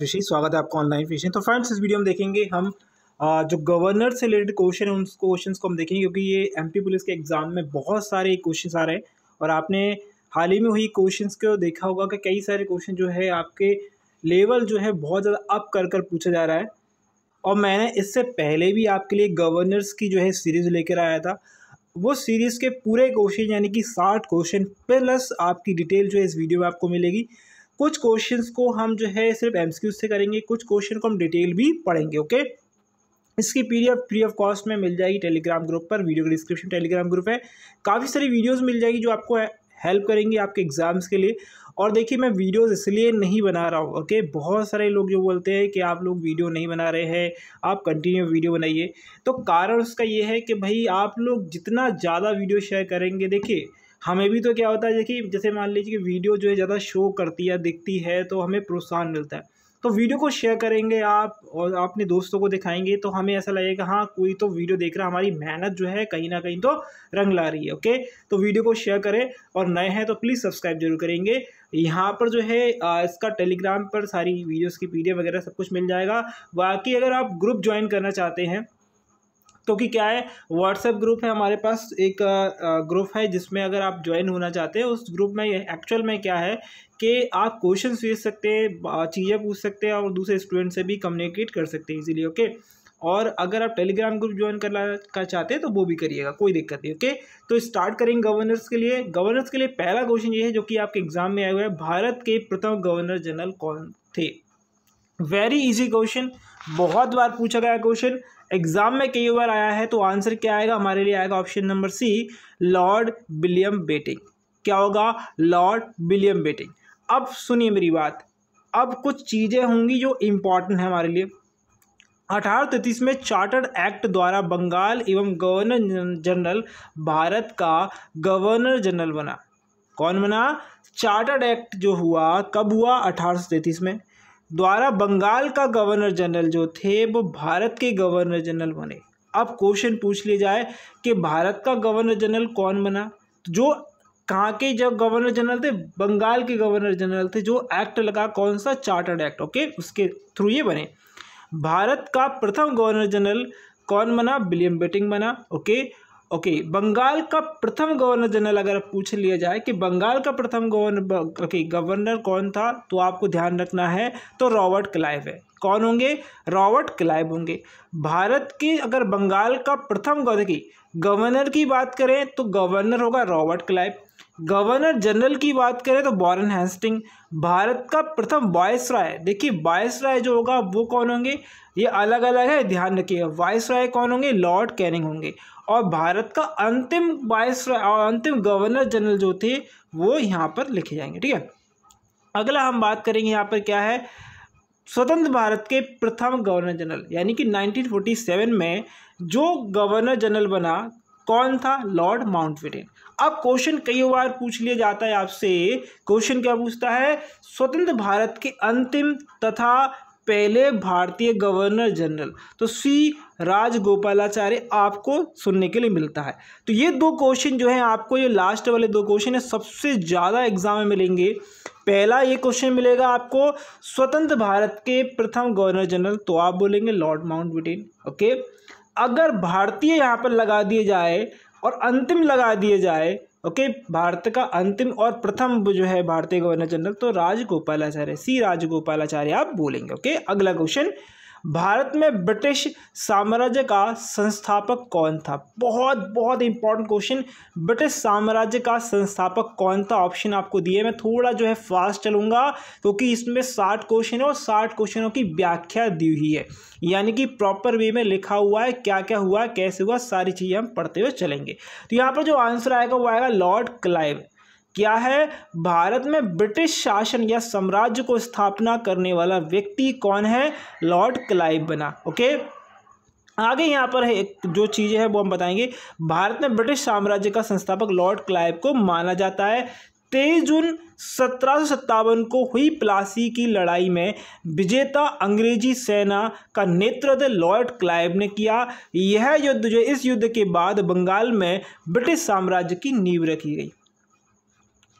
ऋषि, स्वागत है आपका ऑनलाइन फिशिंग। तो फ्रेंड्स, इस वीडियो में देखेंगे हम जो गवर्नर से रिलेटेड क्वेश्चन है उन क्वेश्चंस को हम देखेंगे, क्योंकि ये एमपी पुलिस के एग्जाम में बहुत सारे क्वेश्चंस आ रहे हैं और आपने हाल ही में हुई क्वेश्चंस को देखा होगा कि कई सारे क्वेश्चन जो है आपके लेवल जो है बहुत ज़्यादा अप कर कर पूछा जा रहा है। और मैंने इससे पहले भी आपके लिए गवर्नर्स की जो है सीरीज़ लेकर आया था। वो सीरीज़ के पूरे क्वेश्चन यानी कि 60 क्वेश्चन प्लस आपकी डिटेल जो है इस वीडियो में आपको मिलेगी। कुछ क्वेश्चंस को हम जो है सिर्फ एमसीक्यू से करेंगे, कुछ क्वेश्चन को हम डिटेल भी पढ़ेंगे। ओके, इसकी पीडीएफ फ्री ऑफ कॉस्ट में मिल जाएगी टेलीग्राम ग्रुप पर। वीडियो के डिस्क्रिप्शन टेलीग्राम ग्रुप है, काफ़ी सारी वीडियोस मिल जाएगी जो आपको हेल्प करेंगी आपके एग्जाम्स के लिए। और देखिए, मैं वीडियोस इसलिए नहीं बना रहा हूँ, ओके, बहुत सारे लोग जो बोलते हैं कि आप लोग वीडियो नहीं बना रहे हैं, आप कंटिन्यू वीडियो बनाइए। तो कारण उसका ये है कि भाई आप लोग जितना ज़्यादा वीडियो शेयर करेंगे, देखिए हमें भी तो क्या होता है, देखिए जैसे मान लीजिए कि वीडियो जो है ज़्यादा शो करती है दिखती है तो हमें प्रोत्साहन मिलता है। तो वीडियो को शेयर करेंगे आप और अपने दोस्तों को दिखाएंगे तो हमें ऐसा लगेगा हाँ कोई तो वीडियो देख रहा है, हमारी मेहनत जो है कहीं ना कहीं तो रंग ला रही है। ओके, तो वीडियो को शेयर करें और नए हैं तो प्लीज़ सब्सक्राइब जरूर करेंगे। यहाँ पर जो है इसका टेलीग्राम पर सारी वीडियोस की पीडीएफ वगैरह सब कुछ मिल जाएगा। बाकी अगर आप ग्रुप ज्वाइन करना चाहते हैं तो कि क्या है, व्हाट्सएप ग्रुप है हमारे पास, एक ग्रुप है जिसमें अगर आप ज्वाइन होना चाहते हैं उस ग्रुप में एक्चुअल में क्या है कि आप क्वेश्चन पूछ सकते हैं, चीज़ें पूछ सकते हैं और दूसरे स्टूडेंट से भी कम्युनिकेट कर सकते हैं इजीली। ओके, और अगर आप टेलीग्राम ग्रुप ज्वाइन करना चाहते हैं तो वो भी करिएगा, कोई दिक्कत नहीं। ओके, तो स्टार्ट करेंगे गवर्नर्स के लिए। गवर्नर्स के लिए पहला क्वेश्चन ये है जो कि आपके एग्जाम में आया हुआ है, भारत के प्रथम गवर्नर जनरल कौन थे। वेरी इजी क्वेश्चन, बहुत बार पूछा गया क्वेश्चन, एग्जाम में कई बार आया है। तो आंसर क्या आएगा हमारे लिए, आएगा option number C, lord William Bentinck. क्या होगा, लॉर्ड विलियम बेटिंग। अब सुनिए मेरी बात, अब कुछ चीज़ें होंगी जो इम्पॉर्टेंट है हमारे लिए। 1833 में चार्टर्ड एक्ट द्वारा बंगाल एवं गवर्नर जनरल भारत का गवर्नर जनरल बना। कौन बना, चार्टर्ड एक्ट जो हुआ कब हुआ, 1833 में, द्वारा बंगाल का गवर्नर जनरल जो थे वो भारत के गवर्नर जनरल बने। अब क्वेश्चन पूछ लिया जाए कि भारत का गवर्नर जनरल कौन बना, तो जो कहाँ के जब गवर्नर जनरल थे, बंगाल के गवर्नर जनरल थे। जो एक्ट लगा कौन सा, चार्टर्ड एक्ट, ओके, उसके थ्रू ये बने। भारत का प्रथम गवर्नर जनरल कौन बना, विलियम बेटिंग बना। ओके, बंगाल का प्रथम गवर्नर जनरल अगर पूछ लिया जाए कि बंगाल का प्रथम गवर्नर कौन था, तो आपको ध्यान रखना है तो रॉबर्ट क्लाइव है। कौन होंगे, रॉबर्ट क्लाइव होंगे। भारत के अगर बंगाल का प्रथम गवर्नर की बात करें तो गवर्नर होगा रॉबर्ट क्लाइव। गवर्नर जनरल की बात करें तो वॉरेन हेस्टिंग। भारत का प्रथम वायसराय, देखिए वायसराय जो होगा वो कौन होंगे, ये अलग अलग है, ध्यान रखिएगा। वायसराय कौन होंगे, लॉर्ड कैनिंग होंगे। और भारत का अंतिम वायसराय और अंतिम गवर्नर जनरल जो थे वो यहाँ पर लिखे जाएंगे। ठीक है, अगला हम बात करेंगे यहाँ पर क्या है, स्वतंत्र भारत के प्रथम गवर्नर जनरल, यानी कि 1947 में जो गवर्नर जनरल बना कौन था, लॉर्ड माउंटबेटन। अब क्वेश्चन कई बार पूछ लिया जाता है आपसे, क्वेश्चन क्या पूछता है, स्वतंत्र भारत के अंतिम तथा पहले भारतीय गवर्नर जनरल, तो सी राजगोपालाचार्य आपको सुनने के लिए मिलता है। तो ये दो क्वेश्चन जो है आपको, ये लास्ट वाले दो क्वेश्चन है सबसे ज़्यादा एग्जाम में मिलेंगे। पहला ये क्वेश्चन मिलेगा आपको, स्वतंत्र भारत के प्रथम गवर्नर जनरल, तो आप बोलेंगे लॉर्ड माउंटबेटन। ओके, अगर भारतीय यहाँ पर लगा दिए जाए और अंतिम लगा दिए जाए, ओके, भारत का अंतिम और प्रथम जो है भारतीय गवर्नर जनरल, तो राजगोपालाचार्य, सी राजगोपालाचार्य आप बोलेंगे। ओके, अगला क्वेश्चन, भारत में ब्रिटिश साम्राज्य का संस्थापक कौन था। बहुत बहुत इंपॉर्टेंट क्वेश्चन, ब्रिटिश साम्राज्य का संस्थापक कौन था। ऑप्शन आपको दिए, मैं थोड़ा जो है फास्ट चलूंगा क्योंकि इसमें 60 क्वेश्चन है और 60 क्वेश्चनों की व्याख्या दी हुई है, यानी कि प्रॉपर वे में लिखा हुआ है, क्या क्या हुआ, कैसे हुआ, सारी चीज़ें हम पढ़ते हुए चलेंगे। तो यहाँ पर जो आंसर आएगा वो आएगा लॉर्ड क्लाइव। क्या है, भारत में ब्रिटिश शासन या साम्राज्य को स्थापना करने वाला व्यक्ति कौन है, लॉर्ड क्लाइव बना। ओके, आगे यहाँ पर है एक जो चीज़ें हैं वो हम बताएंगे। भारत में ब्रिटिश साम्राज्य का संस्थापक लॉर्ड क्लाइव को माना जाता है। 23 जून 1757 को हुई प्लासी की लड़ाई में विजेता अंग्रेजी सेना का नेतृत्व लॉर्ड क्लाइव ने किया। यह युद्ध जो इस युद्ध के बाद बंगाल में ब्रिटिश साम्राज्य की नींव रखी गई।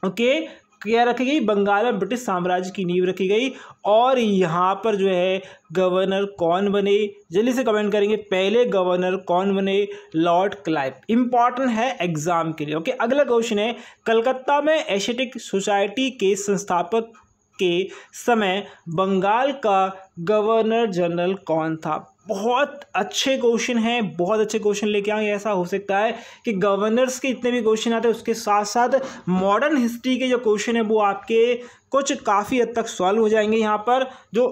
ओके, क्या रखी गई, बंगाल में ब्रिटिश साम्राज्य की नींव रखी गई। और यहाँ पर जो है गवर्नर कौन बने, जल्दी से कमेंट करेंगे, पहले गवर्नर कौन बने, लॉर्ड क्लाइव। इंपॉर्टेंट है एग्जाम के लिए। ओके, अगला क्वेश्चन है, कलकत्ता में एशियाटिक सोसाइटी के संस्थापक के समय बंगाल का गवर्नर जनरल कौन था। बहुत अच्छे क्वेश्चन हैं, बहुत अच्छे क्वेश्चन लेके आए। ऐसा हो सकता है कि गवर्नर्स के इतने भी क्वेश्चन आते हैं, उसके साथ साथ मॉडर्न हिस्ट्री के जो क्वेश्चन है वो आपके कुछ काफ़ी हद तक सॉल्व हो जाएंगे। यहाँ पर जो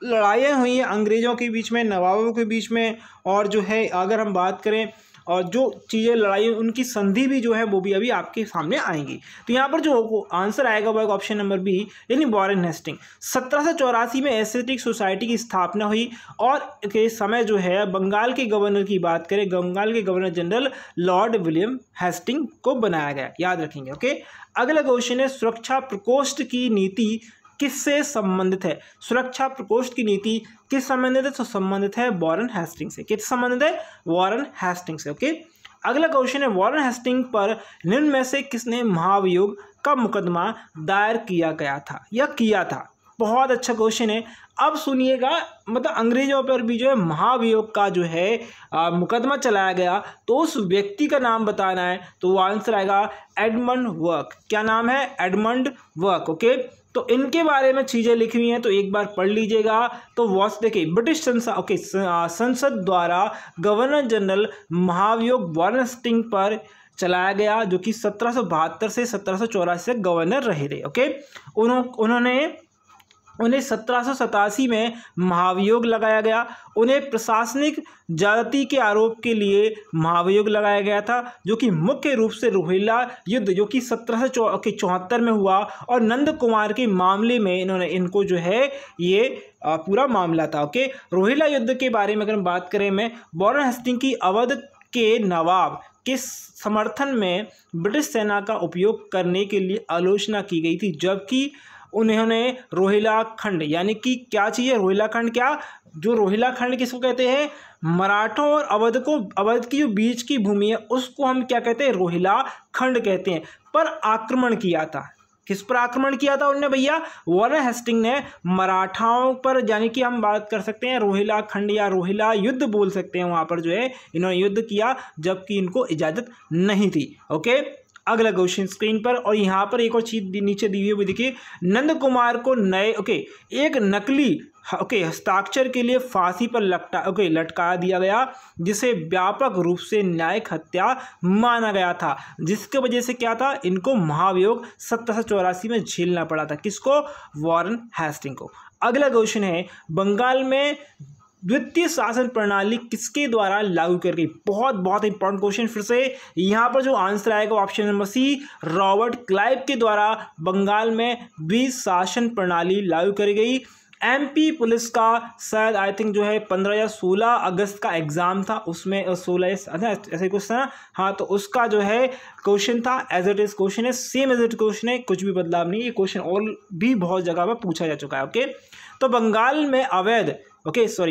लड़ाइयाँ हुई हैं अंग्रेज़ों के बीच में, नवाबों के बीच में, और जो है अगर हम बात करें और जो चीज़ें लड़ाई उनकी संधि भी जो है वो भी अभी आपके सामने आएंगी। तो यहाँ पर जो आंसर आएगा वो ऑप्शन नंबर बी, यानी वॉरेन हेस्टिंग। 1784 में एशियाटिक सोसाइटी की स्थापना हुई और के समय जो है बंगाल के गवर्नर की बात करें, बंगाल के governor general lord William Hastings को बनाया गया, याद रखेंगे। ओके, अगला क्वेश्चन है, सुरक्षा प्रकोष्ठ की नीति किससे संबंधित है। सुरक्षा प्रकोष्ठ की नीति किस संबंधित है, तो संबंधित है वॉरेन हेस्टिंग से। किस संबंधित है, वॉरेन हेस्टिंग से। ओके, अगला क्वेश्चन है, वॉरेन हेस्टिंग पर निम्न में से किसने महाभियोग का मुकदमा दायर किया गया था या किया था। बहुत अच्छा क्वेश्चन है। अब सुनिएगा, मतलब अंग्रेजों पर भी जो है महाभियोग का जो है मुकदमा चलाया गया, तो उस व्यक्ति का नाम बताना है, तो वो आंसर आएगा एडमंड वर्क। क्या नाम है, एडमंड वर्क। ओके, तो इनके बारे में चीज़ें लिखी हुई हैं, तो एक बार पढ़ लीजिएगा। तो वॉस देखिए, ब्रिटिश संसद द्वारा गवर्नर जनरल महाभियोग वॉरेन हेस्टिंग पर चलाया गया, जो कि 1772 से 1784 से गवर्नर रहे थे। ओके, उन्हें 1787 में महाभियोग लगाया गया। उन्हें प्रशासनिक ज्यादती के आरोप के लिए महाभियोग लगाया गया था, जो कि मुख्य रूप से रोहिला युद्ध जो कि 1774 में हुआ, और नंद कुमार के मामले में इनको जो है ये पूरा मामला था। ओके, रोहिला युद्ध के बारे में अगर हम बात करें, मैं वॉरेन हेस्टिंग की अवध के नवाब के समर्थन में ब्रिटिश सेना का उपयोग करने के लिए आलोचना की गई थी, जबकि उन्होंने रोहिला खंड, यानी कि क्या चाहिए, रोहिला खंड, क्या जो रोहिला खंड किसको कहते हैं, मराठों और अवध की जो बीच की भूमि है उसको हम क्या कहते हैं, रोहिला खंड कहते हैं, पर आक्रमण किया था। किस पर आक्रमण किया था उन्होंने भैया, वॉरेन हेस्टिंग ने मराठाओं पर, यानी कि हम बात कर सकते हैं रोहिला खंड या रोहिला युद्ध बोल सकते हैं, वहाँ पर जो है इन्होंने युद्ध किया जबकि इनको इजाज़त नहीं थी। ओके, अगला क्वेश्चन स्क्रीन पर, और यहाँ पर एक और चीज नीचे दी हुई देखिए, नंद कुमार को नए एक नकली हस्ताक्षर के लिए फांसी पर लटका दिया गया, जिसे व्यापक रूप से न्यायिक हत्या माना गया था, जिसके वजह से क्या था, इनको महाभियोग 1784 में झेलना पड़ा था। किसको, वॉरेन हेस्टिंग को। अगला क्वेश्चन है, बंगाल में द्वितीय शासन प्रणाली किसके द्वारा लागू कर गई। बहुत इंपॉर्टेंट क्वेश्चन। फिर से यहाँ पर जो आंसर आएगा option number C, Robert Clive के द्वारा बंगाल में द्वितीय शासन प्रणाली लागू करी गई। एमपी पुलिस का शायद आई थिंक जो है 15 या 16 अगस्त का एग्जाम था, उसमें 16 ऐसे कुछ था, हाँ, तो उसका जो है क्वेश्चन था, एज इट इज क्वेश्चन है, सेम एज इट क्वेश्चन है, कुछ भी बदलाव नहीं। ये क्वेश्चन और भी बहुत जगह पर पूछा जा चुका है। ओके, तो बंगाल में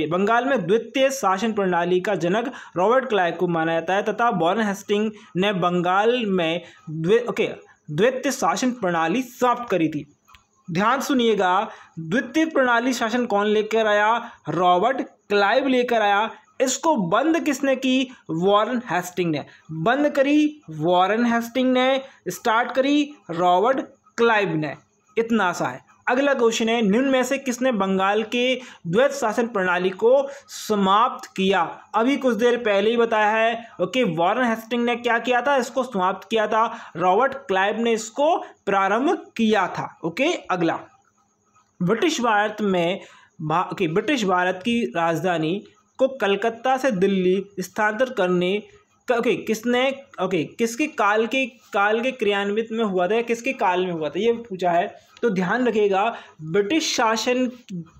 बंगाल में द्वितीय शासन प्रणाली का जनक रॉबर्ट क्लाइव को माना जाता है, तथा वॉरेन हेस्टिंग ने बंगाल में द्वितीय शासन प्रणाली समाप्त करी थी। ध्यान सुनिएगा, द्वितीय प्रणाली शासन कौन लेकर आया, रॉबर्ट क्लाइव लेकर आया। इसको बंद किसने की, वॉरेन हेस्टिंग ने बंद करी, वॉरेन हेस्टिंग ने स्टार्ट करी, रॉबर्ट क्लाइव ने। इतना सा है। अगला क्वेश्चन है, निम्न में से किसने बंगाल के द्वैत शासन प्रणाली को समाप्त किया। अभी कुछ देर पहले ही बताया है। ओके, वॉरेन हेस्टिंग ने क्या किया था, इसको समाप्त किया था, रॉबर्ट क्लाइव ने इसको प्रारंभ किया था। ओके, अगला, ब्रिटिश भारत की राजधानी को कलकत्ता से दिल्ली स्थानांतरित करने किसके काल के क्रियान्वित में हुआ था, किसके काल में हुआ था, ये पूछा है। तो ध्यान रखिएगा, ब्रिटिश शासन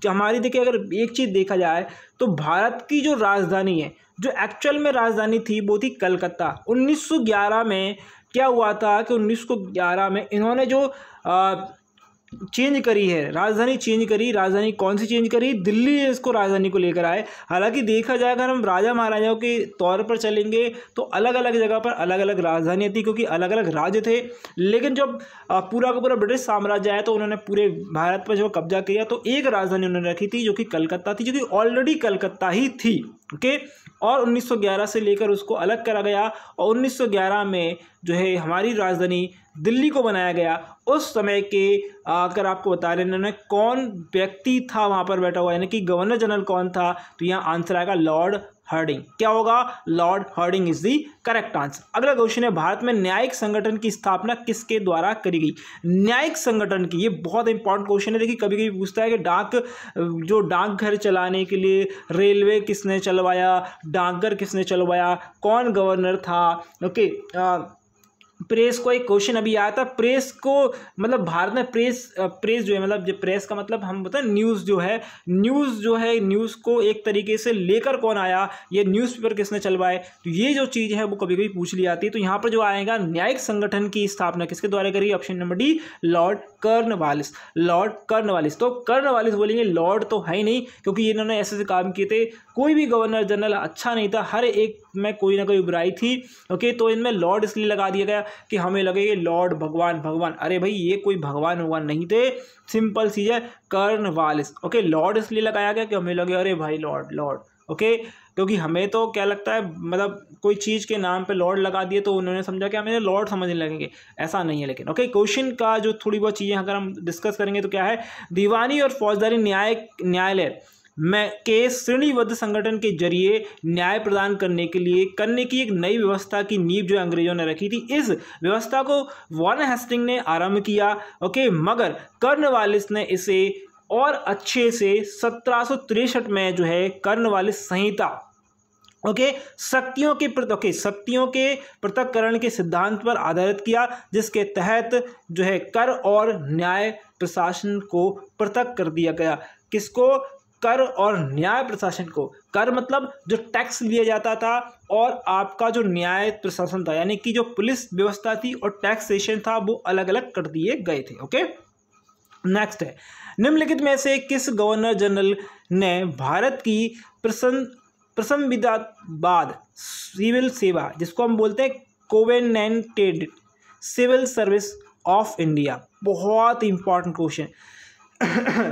हमारी, देखिए अगर एक चीज़ देखा जाए तो भारत की जो राजधानी है, जो एक्चुअल में राजधानी थी वो थी कलकत्ता। 1911 में क्या हुआ था कि 1911 में इन्होंने जो चेंज करी है, राजधानी चेंज करी। राजधानी कौन सी चेंज करी? दिल्ली इसको राजधानी को लेकर आए। हालांकि देखा जाए अगर हम राजा महाराजाओं के तौर पर चलेंगे तो अलग अलग जगह पर अलग अलग राजधानियाँ थी, क्योंकि अलग अलग राज्य थे। लेकिन जब पूरा का पूरा ब्रिटिश साम्राज्य आया तो उन्होंने पूरे भारत पर जो कब्जा किया तो एक राजधानी उन्होंने रखी थी जो कि कलकत्ता थी, जो कि ऑलरेडी कलकत्ता ही थी। ओके, और 1911 से लेकर उसको अलग करा गया और 1911 में जो है हमारी राजधानी दिल्ली को बनाया गया। उस समय के अगर आपको बता रहे हैं कौन व्यक्ति था वहाँ पर बैठा हुआ, यानी कि गवर्नर जनरल कौन था, तो यहाँ आंसर आएगा लॉर्ड हार्डिंग। क्या होगा? Lord Hardinge is the correct answer. अगला क्वेश्चन है, भारत में न्यायिक संगठन की स्थापना किसके द्वारा करी गई? न्यायिक संगठन की, ये बहुत इंपॉर्टेंट क्वेश्चन है। देखिए कभी कभी पूछता है कि जो डाकघर चलाने के लिए रेलवे किसने चलवाया, डाकघर किसने चलवाया, कौन गवर्नर था। ओके, प्रेस को एक क्वेश्चन अभी आया था, प्रेस को मतलब भारत में प्रेस जो है, मतलब जो प्रेस का मतलब हम बताएं न्यूज़ जो है, न्यूज़ को एक तरीके से लेकर कौन आया, ये न्यूज़पेपर किसने चलवाए, तो ये जो चीज़ है वो कभी कभी पूछ ली जाती है। तो यहाँ पर जो आएगा न्यायिक संगठन की स्थापना किसके द्वारा करी? Option number D, Lord Cornwallis. Lord Cornwallis, तो कर्नवालिस बोलेंगे, लॉर्ड तो है ही नहीं, क्योंकि इन्होंने ऐसे काम किए थे। कोई भी गवर्नर जनरल अच्छा नहीं था, हर एक में कोई ना कोई बुराई थी। ओके, तो इनमें लॉर्ड इसलिए लगा दिया गया कि हमें लगे कि लॉर्ड भगवान। अरे भाई ये कोई भगवान नहीं थे, सिंपल सी है, कर्नवालिस। ओके, लॉर्ड इसलिए लगाया गया कि हमें लगे अरे भाई लॉर्ड। ओके, क्योंकि हमें तो क्या लगता है, मतलब कोई चीज़ के नाम पे लॉर्ड लगा दिए तो उन्होंने समझा कि हमें लॉर्ड समझने लगेंगे, ऐसा नहीं है। लेकिन ओके, क्वेश्चन का जो थोड़ी बहुत चीज़ें अगर हम डिस्कस करेंगे तो क्या है, दीवानी और फौजदारी न्यायालय में के श्रेणीबद्ध संगठन के जरिए न्याय प्रदान करने की एक नई व्यवस्था की नींव जो अंग्रेजों ने रखी थी। इस व्यवस्था को वॉरेन हेस्टिंग्स ने आरंभ किया। ओके, मगर कर्नवालिस ने इसे और अच्छे से 1763 में जो है कर्नवालिस संहिता शक्तियों के पृथक्करण के सिद्धांत पर आधारित किया, जिसके तहत जो है कर और न्याय प्रशासन को पृथक कर दिया गया। किसको? कर और न्याय प्रशासन को। कर मतलब जो टैक्स लिया जाता था, और आपका जो न्याय प्रशासन था यानी कि जो पुलिस व्यवस्था थी और टैक्सेशन था, वो अलग अलग कर दिए गए थे। ओके, नेक्स्ट है, निम्नलिखित में से किस गवर्नर जनरल ने भारत की प्रसंविधानवाद सिविल सेवा, जिसको हम बोलते हैं covenanted civil service of India, बहुत इंपॉर्टेंट क्वेश्चन,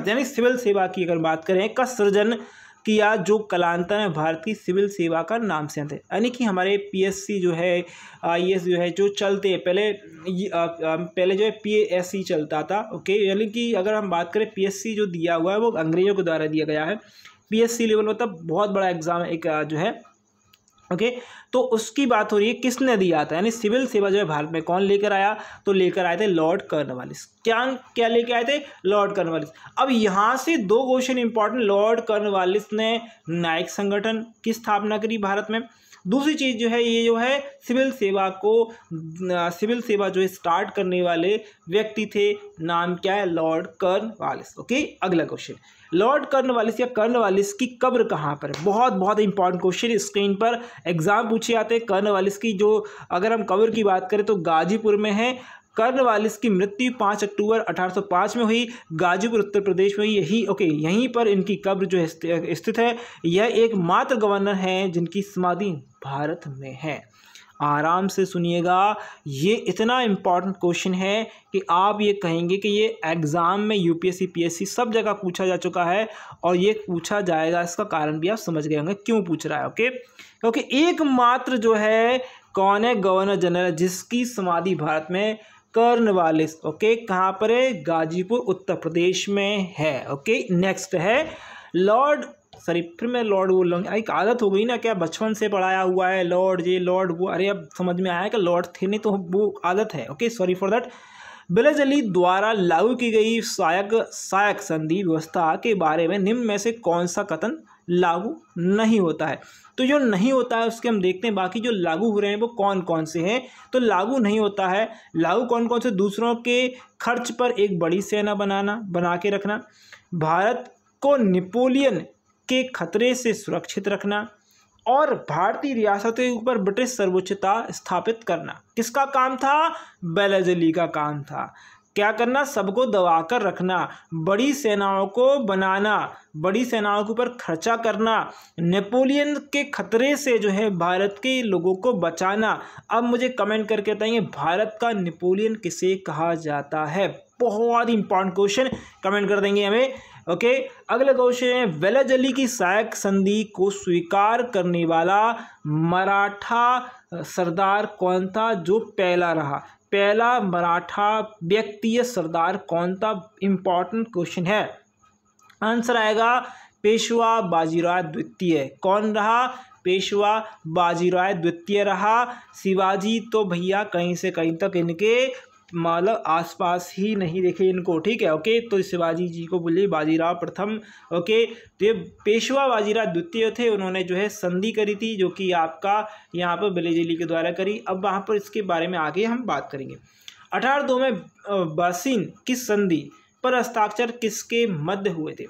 यानी सिविल सेवा की अगर बात करें, का सृजन किया, जो कालांतर में भारत की सिविल सेवा का नाम से थे। यानी कि हमारे पीएससी जो है, आईएएस जो है, जो चलते हैं पहले जो है पीएससी चलता था। ओके, यानी कि अगर हम बात करें पीएससी जो दिया हुआ है वो अंग्रेजों के द्वारा दिया गया है। पीएससी लेवल मतलब बहुत बड़ा एग्जाम एक जो है। ओके, तो उसकी बात हो रही है, किसने दिया था, यानी सिविल सेवा जो है भारत में कौन लेकर आया, तो लेकर आए थे लॉर्ड कर्नवालिस। क्या लेकर आए थे? Lord Cornwallis. अब यहाँ से दो क्वेश्चन इंपॉर्टेंट, लॉर्ड कर्नवालिस ने न्यायिक संगठन की स्थापना करी भारत में। दूसरी चीज़ जो है, ये जो है सिविल सेवा जो है स्टार्ट करने वाले व्यक्ति थे, नाम क्या है? Lord Cornwallis. ओके, अगला क्वेश्चन, लॉर्ड कर्नवालिस या कर्नवालिस की कब्र कहाँ पर है? बहुत इंपॉर्टेंट क्वेश्चन, स्क्रीन पर एग्जाम पूछे जाते हैं। कर्नवालिस की जो अगर हम कब्र की बात करें तो गाजीपुर में है। कर्नवालिस की मृत्यु 5 अक्टूबर 1805 में हुई, गाजीपुर उत्तर प्रदेश में हुई। यहीं पर इनकी कब्र जो है स्थित है। यह एकमात्र गवर्नर हैं जिनकी समाधि भारत में है। आराम से सुनिएगा, ये इतना इम्पॉर्टेंट क्वेश्चन है कि आप ये कहेंगे कि ये एग्ज़ाम में यूपीएससी पीएससी सब जगह पूछा जा चुका है और ये पूछा जाएगा। इसका कारण भी आप समझ गए होंगे क्यों पूछ रहा है। ओके, क्योंकि एकमात्र जो है कौन है? गवर्नर जनरल, जिसकी समाधि भारत में कर्नवालिस। ओके, कहाँ पर है? गाजीपुर उत्तर प्रदेश में है। ओके, नेक्स्ट है लॉर्ड, सॉरी फिर मैं लॉर्ड बोल रहा हूँ, एक आदत हो गई ना, क्या बचपन से पढ़ाया हुआ है लॉर्ड ये लॉर्ड वो, अरे अब समझ में आया कि लॉर्ड थे नहीं, तो वो आदत है। Okay, sorry for that. बिलज अली द्वारा लागू की गई सहायक संधि व्यवस्था के बारे में निम्न में से कौन सा कथन लागू नहीं होता है? तो जो नहीं होता है उसके हम देखते हैं, बाकी जो लागू हो रहे हैं वो कौन कौन से हैं। तो लागू नहीं होता है, लागू कौन कौन से? दूसरों के खर्च पर एक बड़ी सेना बना के रखना, भारत को नेपोलियन के खतरे से सुरक्षित रखना, और भारतीय रियासतों के ऊपर ब्रिटिश सर्वोच्चता स्थापित करना। किसका काम था? बेलज अली का काम था। क्या करना, सबको दबाकर रखना, बड़ी सेनाओं को बनाना, बड़ी सेनाओं के ऊपर खर्चा करना, नेपोलियन के खतरे से जो है भारत के लोगों को बचाना। अब मुझे कमेंट करके बताइए भारत का नेपोलियन किसे कहा जाता है। बहुत ही इंपॉर्टेंट क्वेश्चन, कमेंट कर देंगे हमें। ओके, अगला क्वेश्चन है वेलाजली की सहायक संधि को स्वीकार करने वाला मराठा सरदार कौन था जो पहला रहा। पहला मराठा व्यक्ति या सरदार कौन था, इंपॉर्टेंट क्वेश्चन है। आंसर आएगा पेशवा बाजीराव द्वितीय। कौन रहा, पेशवा बाजीराव द्वितीय रहा। शिवाजी तो भैया कहीं से कहीं तक इनके मतलब आसपास ही नहीं देखे इनको, ठीक है। ओके, तो शिवाजी जी को बोलिए बाजीराव प्रथम। ओके, तो ये पेशवा बाजीराव द्वितीय थे, उन्होंने जो है संधि करी थी जो कि आपका यहाँ पर वेलाजेली के द्वारा करी। अब वहाँ पर इसके बारे में आगे हम बात करेंगे। 1802 में बासिन की संधि पर हस्ताक्षर किसके मध्य हुए थे।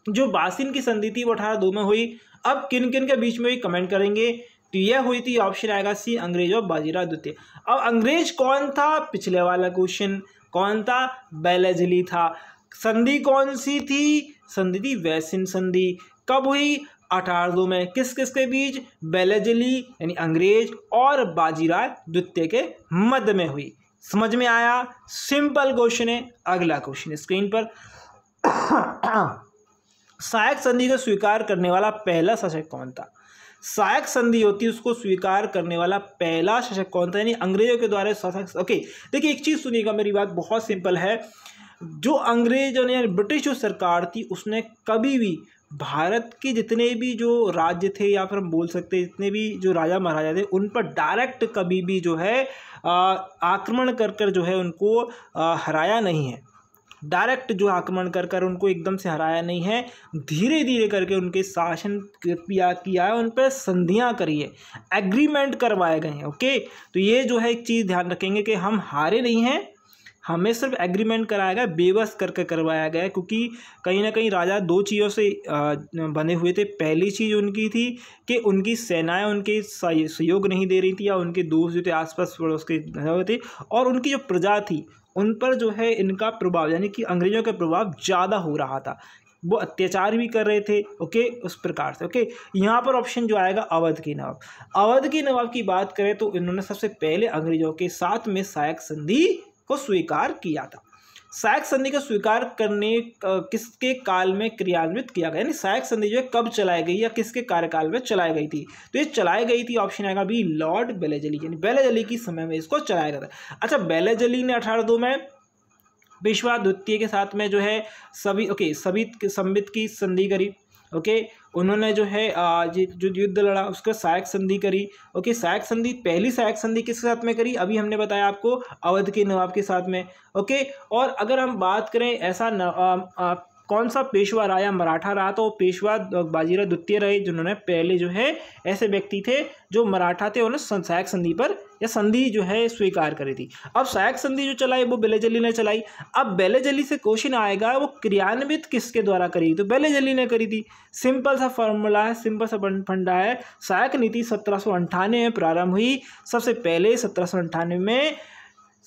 जो बासिन की संधि थी वो 1802 में हुई। अब किन किन के बीच में हुई, कमेंट करेंगे। तो यह हुई थी, ऑप्शन आएगा सी, अंग्रेज और बाजीराव द्वितीय। अब अंग्रेज कौन था, पिछले वाला क्वेश्चन कौन था, वेलाजेली था। संधि कौन सी थी, संधि थी बासिन संधि। कब हुई, 1802 में। किस किस के बीच, वेलाजेली यानी अंग्रेज और बाजीराव द्वितीय के मध्य में हुई। समझ में आया, सिंपल क्वेश्चन है। अगला क्वेश्चन स्क्रीन पर सहायक संधि को स्वीकार करने वाला पहला शासक कौन था। सहायक संधि होती है, उसको स्वीकार करने वाला पहला शासक कौन था, यानी अंग्रेजों के द्वारा शासक। ओके, देखिए एक चीज़ सुनिएगा, मेरी बात बहुत सिंपल है। जो अंग्रेजों ने यानी ब्रिटिश जो सरकार थी उसने कभी भी भारत के जितने भी जो राज्य थे या फिर हम बोल सकते हैं जितने भी जो राजा महाराजा थे उन पर डायरेक्ट कभी भी जो है आक्रमण कर जो है उनको हराया नहीं है। डायरेक्ट जो आक्रमण कर उनको एकदम से हराया नहीं है, धीरे धीरे करके उनके शासन किया है, उन पर संधियाँ करी है, एग्रीमेंट करवाए गए हैं। ओके, तो ये जो है एक चीज़ ध्यान रखेंगे कि हम हारे नहीं हैं, हमें सिर्फ एग्रीमेंट कराया गया, बेबस करके करवाया गया, क्योंकि कहीं ना कहीं राजा दो चीज़ों से बने हुए थे। पहली चीज़ उनकी थी कि उनकी सेनाएं उनके सहयोग नहीं दे रही थी, या उनके दोस्त जो थे आसपास पड़ोस के थे, और उनकी जो प्रजा थी उन पर जो है इनका प्रभाव यानी कि अंग्रेजों का प्रभाव ज़्यादा हो रहा था, वो अत्याचार भी कर रहे थे। ओके, उस प्रकार से। ओके, यहाँ पर ऑप्शन जो आएगा अवध के नवाब। अवध के नवाब की बात करें तो इन्होंने सबसे पहले अंग्रेजों के साथ में सहायक संधि को स्वीकार किया था। सहायक संधि को स्वीकार करने किसके काल में क्रियान्वित किया गया, यानी सहायक संधि जो है कब चलाई गई या किसके कार्यकाल में चलाई गई थी। तो ये चलाई गई थी, ऑप्शन आएगा बी, लॉर्ड वेलाजेली, यानी वेलाजेली की समय में इसको चलाया गया था। अच्छा, वेलाजेली ने 1802 में पेशवा द्वितीय के साथ में जो है सभी संबित की संधि करी। ओके, उन्होंने जो है जो युद्ध लड़ा उसका सहायक संधि करी। ओके, सहायक संधि, पहली सहायक संधि किसके साथ में करी, अभी हमने बताया आपको, अवध के नवाब के साथ में। ओके, और अगर हम बात करें ऐसा कौन सा पेशवा रहा या मराठा रहा, तो पेशवा बाजीराव द्वितीय रहे, जिन्होंने पहले जो है ऐसे व्यक्ति थे जो मराठा थे, उन्होंने सहायक संधि पर या संधि जो है स्वीकार करी थी। अब सहायक संधि जो चलाई वो वेलाजेली ने चलाई। अब वेलाजेली से क्वेश्चन आएगा वो क्रियान्वित किसके द्वारा करी, तो वेलाजेली ने करी थी। सिंपल सा फॉर्मूला है, सिंपल सा फंडा है। सहायक नीति 1798 में प्रारंभ हुई। सबसे पहले 1798 में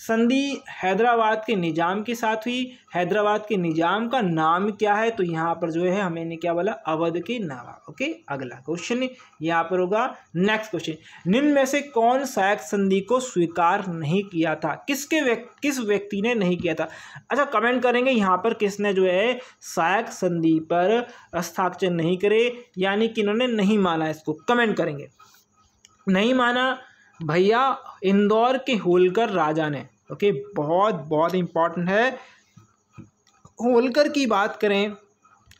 संधि हैदराबाद के निजाम के साथ हुई। हैदराबाद के निजाम का नाम क्या है, तो यहाँ पर जो है हमें क्या बोला, अवध के नवाब। ओके, अगला क्वेश्चन यहाँ पर होगा। नेक्स्ट क्वेश्चन, निम्न में से कौन सहायक संधि को स्वीकार नहीं किया था, किस व्यक्ति ने नहीं किया था। अच्छा, कमेंट करेंगे यहाँ पर किसने जो है सहायक संधि पर हस्ताक्षर नहीं करे, यानी कि इन्होंने नहीं माना इसको, कमेंट करेंगे। नहीं माना भैया, इंदौर के होलकर राजा ने। ओके, बहुत बहुत इम्पॉर्टेंट है। होलकर की बात करें,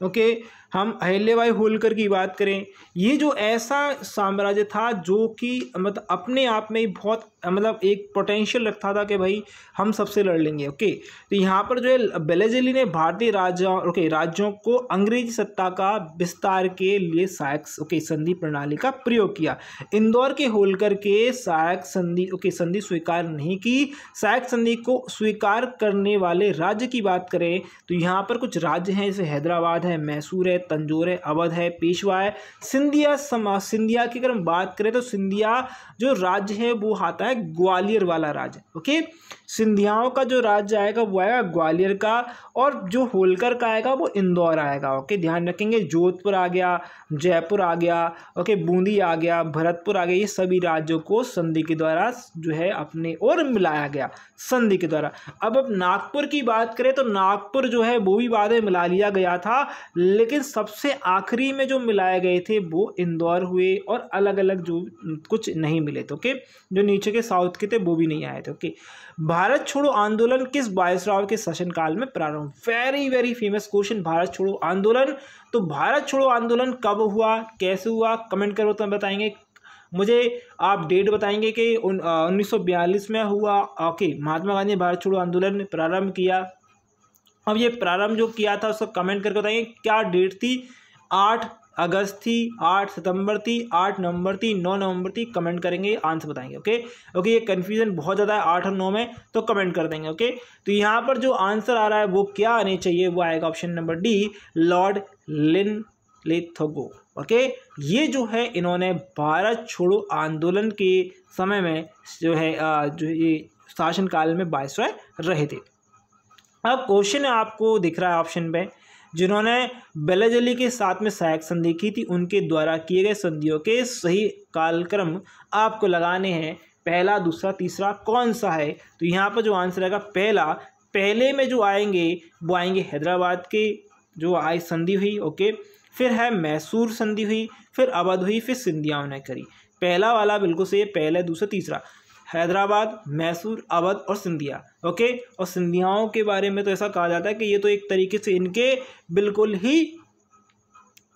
ओके, हम अहिल्याबाई होलकर की बात करें, ये जो ऐसा साम्राज्य था जो कि मतलब अपने आप में ही बहुत मतलब एक पोटेंशियल रखता था कि भाई हम सबसे लड़ लेंगे। ओके, तो यहाँ पर जो है वेलाजेली ने भारतीय राज्यों को अंग्रेजी सत्ता का विस्तार के लिए सहायक संधि प्रणाली का प्रयोग किया। इंदौर के होलकर के सहायक संधि स्वीकार नहीं की। सहायक संधि को स्वीकार करने वाले राज्य की बात करें तो यहाँ पर कुछ राज्य हैं, जैसे हैदराबाद है, मैसूर है, तंजौर है, अवध है, पेशवा है, सिंधिया की अगर हम बात करें तो सिंधिया जो राज्य है वो आता है ग्वालियर वाला राज्य। ओके, सिंधियाओं का जो राज्य आएगा वो आएगा ग्वालियर का, और जो होलकर का आएगा वो इंदौर आएगा। ओके, ध्यान रखेंगे। जोधपुर आ गया, जयपुर आ गया, ओके, बूंदी आ गया, भरतपुर आ गया, ये सभी राज्यों को संधि के द्वारा जो है अपने और मिलाया गया संधि के द्वारा। अब नागपुर की बात करें तो नागपुर जो है वो भी बाद में मिला लिया गया था, लेकिन सबसे आखिरी में जो मिलाए गए थे वो इंदौर हुए, और अलग अलग जो कुछ नहीं मिले थे। ओके, जो नीचे के साउथ के थे वो भी नहीं आए थे। ओके, भारत छोड़ो आंदोलन किस वायसराय के शासनकाल में प्रारंभ? Very very famous question, Bharat छोड़ो आंदोलन। तो भारत छोड़ो आंदोलन कब हुआ, कैसे हुआ, कमेंट करो तो बताएंगे। मुझे आप डेट बताएंगे कि 1942 में हुआ। ओके, महात्मा गांधी ने भारत छोड़ो आंदोलन प्रारंभ किया। अब ये प्रारंभ जो किया था उसको कमेंट करके बताएंगे क्या डेट थी। 8 अगस्त थी, 8 सितंबर थी, 8 नवंबर थी, 9 नवंबर थी। कमेंट करेंगे, आंसर बताएंगे। ओके, ये कन्फ्यूजन बहुत ज़्यादा है 8 और 9 में, तो कमेंट कर देंगे। ओके, तो यहाँ पर जो आंसर आ रहा है वो क्या आने चाहिए, वो आएगा option number D, Lord Linlithgow. Okay, ये जो है इन्होंने भारत छोड़ो आंदोलन के समय में जो है जो ये शासनकाल में वायसराय रहे थे। अब क्वेश्चन आपको दिख रहा है ऑप्शन पे, जिन्होंने बेलेजली के साथ में सहायक संधि की थी उनके द्वारा किए गए संधियों के सही कालक्रम आपको लगाने हैं। पहला, दूसरा, तीसरा कौन सा है? तो यहाँ पर जो आंसर आएगा पहला। पहले में जो आएंगे वो आएंगे हैदराबाद के जो आई संधि हुई। ओके, फिर है मैसूर संधि हुई, फिर अवध हुई, फिर सिंधियाओं ने करी। पहला वाला बिल्कुल सही है, पहला, दूसरा, तीसरा, हैदराबाद, मैसूर, अवध और सिंधिया। ओके, और सिंधियाओं के बारे में तो ऐसा कहा जाता है कि ये तो एक तरीके से इनके बिल्कुल ही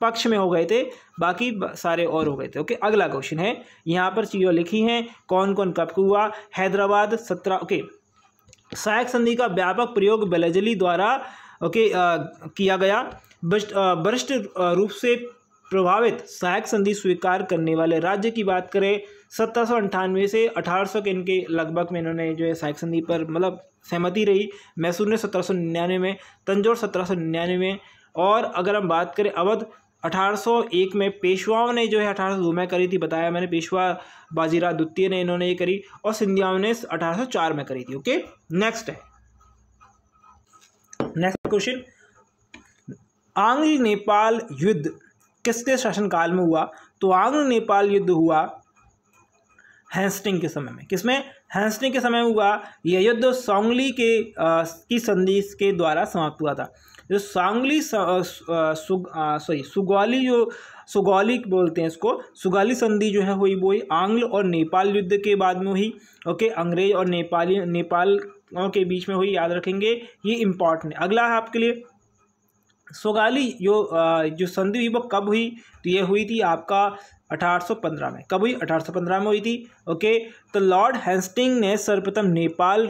पक्ष में हो गए थे, बाकी सारे और हो गए थे। ओके, अगला क्वेश्चन है, यहाँ पर चीज़ें लिखी हैं कौन कौन कब हुआ। हैदराबाद 17। ओके, सहायक संधि का व्यापक प्रयोग बेलेजली द्वारा किया गया। वरिष्ठ रूप से प्रभावित सहायक संधि स्वीकार करने वाले राज्य की बात करें 1798 से 1800 के इनके लगभग में इन्होंने जो है सहायक संधि पर मतलब सहमति रही। मैसूर ने 1799 में, तंजौर 1799 में, और अगर हम बात करें अवध 1801 में, पेशवाओं ने जो है 1802 में करी थी, बताया मैंने, पेशवा बाजीराव द्वितीय ने इन्होंने ये करी, और सिंधियाओं ने 1804 में करी थी। ओके, नेक्स्ट क्वेश्चन, आंग्ल नेपाल युद्ध किसके शासनकाल में हुआ? तो आंग्ल नेपाल युद्ध हुआ हेस्टिंग के समय में। किसमें? हेस्टिंग के समय हुआ। यह युद्ध सांगली की संधि के द्वारा समाप्त हुआ था। जो सांगली सुगौली बोलते हैं इसको, सुगौली संधि जो है हुई वो आंग्ल और नेपाल युद्ध के बाद में हुई। ओके, अंग्रेज और नेपाल के बीच में हुई, याद रखेंगे, ये इंपॉर्टेंट है। अगला है आपके लिए, सुगौली जो संधि हुई वो कब हुई? तो ये हुई थी आपका 1815 में। कब हुई? 1815 में हुई थी। ओके, तो लॉर्ड हेस्टिंग ने सर्वप्रथम नेपाल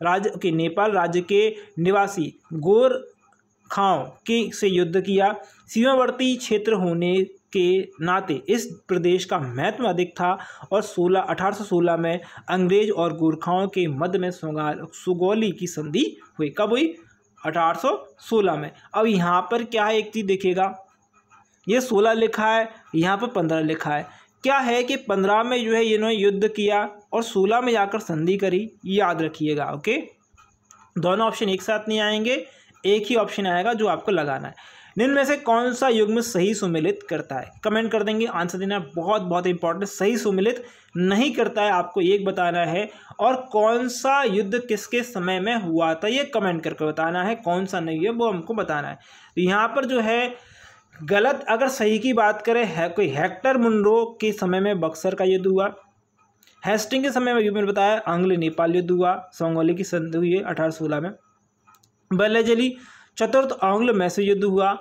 राज्य के निवासी गोरखाओं से युद्ध किया। सीमावर्ती क्षेत्र होने के नाते इस प्रदेश का महत्व अधिक था, और 1816 में अंग्रेज और गोरखाओं के मध्य में सुगौली की संधि हुई। कब हुई? 1816 में। अब यहाँ पर क्या है, एक चीज़ देखिएगा, ये 16 लिखा है, यहाँ पर 15 लिखा है। क्या है कि 15 में जो है इन्होंने युद्ध किया और 16 में जाकर संधि करी, याद रखिएगा। ओके, दोनों ऑप्शन एक साथ नहीं आएंगे, एक ही ऑप्शन आएगा जो आपको लगाना है। निम्न में से कौन सा युग्म सही सुमेलित करता है? कमेंट कर देंगे, आंसर देना बहुत बहुत इंपॉर्टेंट। सही सुमेलित नहीं करता है आपको एक बताना है, और कौन सा युद्ध किसके समय में हुआ था ये कमेंट करके बताना है। कौन सा नहीं है वो हमको बताना है। तो यहाँ पर जो है गलत, अगर सही की बात करें कोई हेक्टर मुंडो के समय में बक्सर का युद्ध हुआ। हेस्टिंग के समय में मैंने बताया आंग्ल नेपाल युद्ध हुआ, संगौली की संधि हुई है 1816 में। बेलेजली चतुर्थ आंग्ल मैसूर युद्ध हुआ।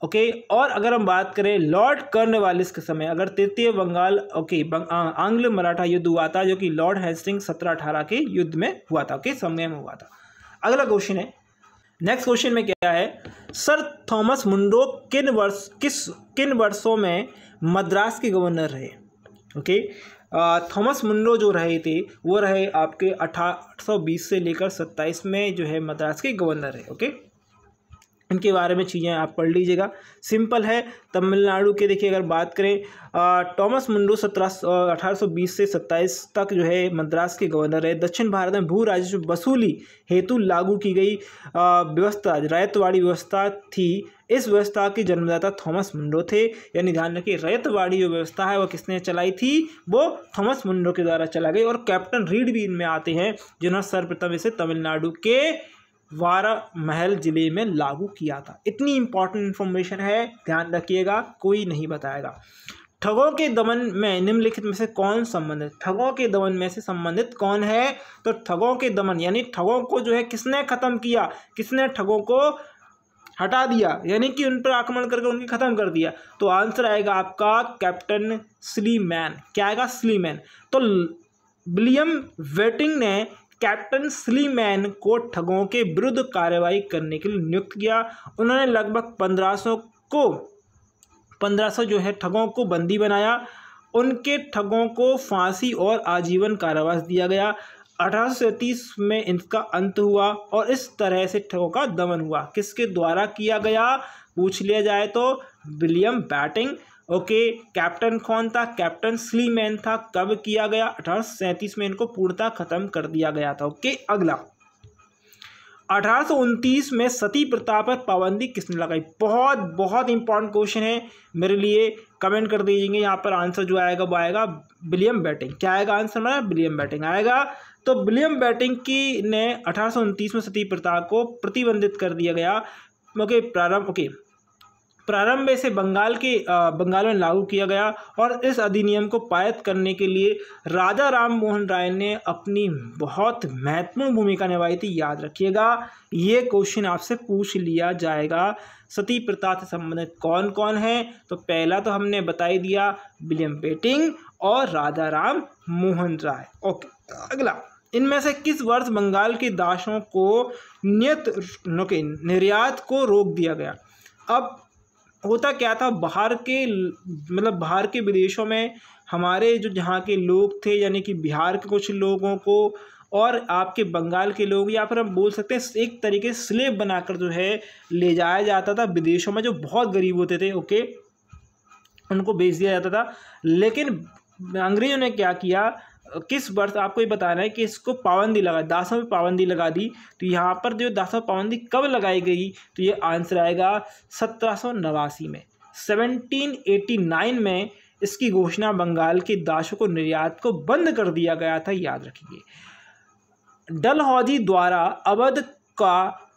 ओके, और अगर हम बात करें लॉर्ड कॉर्नवालिस के समय, अगर तृतीय बंगाल आंग्ल मराठा युद्ध हुआ था, जो कि लॉर्ड हेस्टिंग 1718 के युद्ध में हुआ था। ओके, समय में हुआ था। अगला क्वेश्चन है, नेक्स्ट क्वेश्चन में क्या है, सर थॉमस मुंडो किन वर्षों में मद्रास के गवर्नर रहे? ओके, थॉमस मुंडो जो रहे थे वो रहे आपके 1820 से लेकर 27 में जो है मद्रास के गवर्नर रहे। ओके, इनके बारे में चीज़ें आप पढ़ लीजिएगा, सिंपल है। तमिलनाडु के देखिए अगर बात करें, टॉमस मुंडो 1820 से 27 तक जो है मद्रास के गवर्नर है। दक्षिण भारत में भू राजस्व वसूली हेतु लागू की गई व्यवस्था रैयतवाड़ी व्यवस्था थी। इस व्यवस्था के जन्मदाता थॉमस मुंडो थे। यानी ध्यान रखिए, रैयतवाड़ी जो व्यवस्था है वो किसने चलाई थी, वो थॉमस मुंडो के द्वारा चला गई। और कैप्टन रीड भी इनमें आते हैं जिन्होंने सर्वप्रथम इसे तमिलनाडु के वारामहल जिले में लागू किया था। इतनी इंपॉर्टेंट इंफॉर्मेशन है, ध्यान रखिएगा, कोई नहीं बताएगा। ठगों के दमन में निम्नलिखित में से कौन संबंधित, ठगों के दमन में से संबंधित कौन है, तो ठगों के दमन यानी ठगों को जो है किसने खत्म किया, किसने ठगों को हटा दिया, यानी कि उन पर आक्रमण करके उनकी खत्म कर दिया। तो आंसर आएगा आपका कैप्टन स्लीमैन। क्या आएगा, स्लीमैन। तो विलियम बेटिंग ने कैप्टन स्लीमैन को ठगों के विरुद्ध कार्रवाई करने के लिए नियुक्त किया। उन्होंने लगभग 1500 जो है ठगों को बंदी बनाया। उनके ठगों को फांसी और आजीवन कारावास दिया गया। 1837 में इनका अंत हुआ और इस तरह से ठगों का दमन हुआ। किसके द्वारा किया गया पूछ लिया जाए तो विलियम बेटिंग। ओके, कैप्टन कौन था, कैप्टन स्लीमैन था। कब किया गया, 1837 में इनको पूर्णतः खत्म कर दिया गया था। ओके, अगला 1829 में सती प्रथा पर पाबंदी किसने लगाई। बहुत बहुत इंपॉर्टेंट क्वेश्चन है मेरे लिए, कमेंट कर दीजिएगा। यहाँ पर आंसर जो आएगा वो आएगा विलियम बेटिंग। क्या आएगा आंसर में, विलियम बेटिंग आएगा। तो विलियम बेटिंग की ने 1829 में सती प्रथा को प्रतिबंधित कर दिया गया। ओके, प्रारंभ में इसे बंगाल में लागू किया गया और इस अधिनियम को पारित करने के लिए राजा राम मोहन राय ने अपनी बहुत महत्वपूर्ण भूमिका निभाई थी। याद रखिएगा, ये क्वेश्चन आपसे पूछ लिया जाएगा। सती प्रथा से संबंधित कौन कौन है, तो पहला तो हमने बता ही दिया, विलियम बेटिंग और राजा राम मोहन राय। ओके, अगला, इनमें से किस वर्ष बंगाल के दासों को निर्यात को रोक दिया गया। अब होता क्या था, बाहर के विदेशों में हमारे जो जहाँ के लोग थे, यानी कि बिहार के कुछ लोगों को और आपके बंगाल के लोग, या फिर हम बोल सकते हैं एक तरीके से स्लेव बनाकर जो है ले जाया जाता था विदेशों में। जो बहुत गरीब होते थे, ओके, उनको बेच दिया जाता था। लेकिन अंग्रेजों ने क्या किया, किस वर्ष आपको ये बताना है कि इसको पाबंदी लगा, दासों पे पाबंदी लगा दी। तो यहाँ पर जो दासों पाबंदी कब लगाई गई, तो ये आंसर आएगा 1789 में। 1789 में इसकी घोषणा बंगाल के दासों को निर्यात को बंद कर दिया गया था। याद रखिए, डलहौजी द्वारा अवध का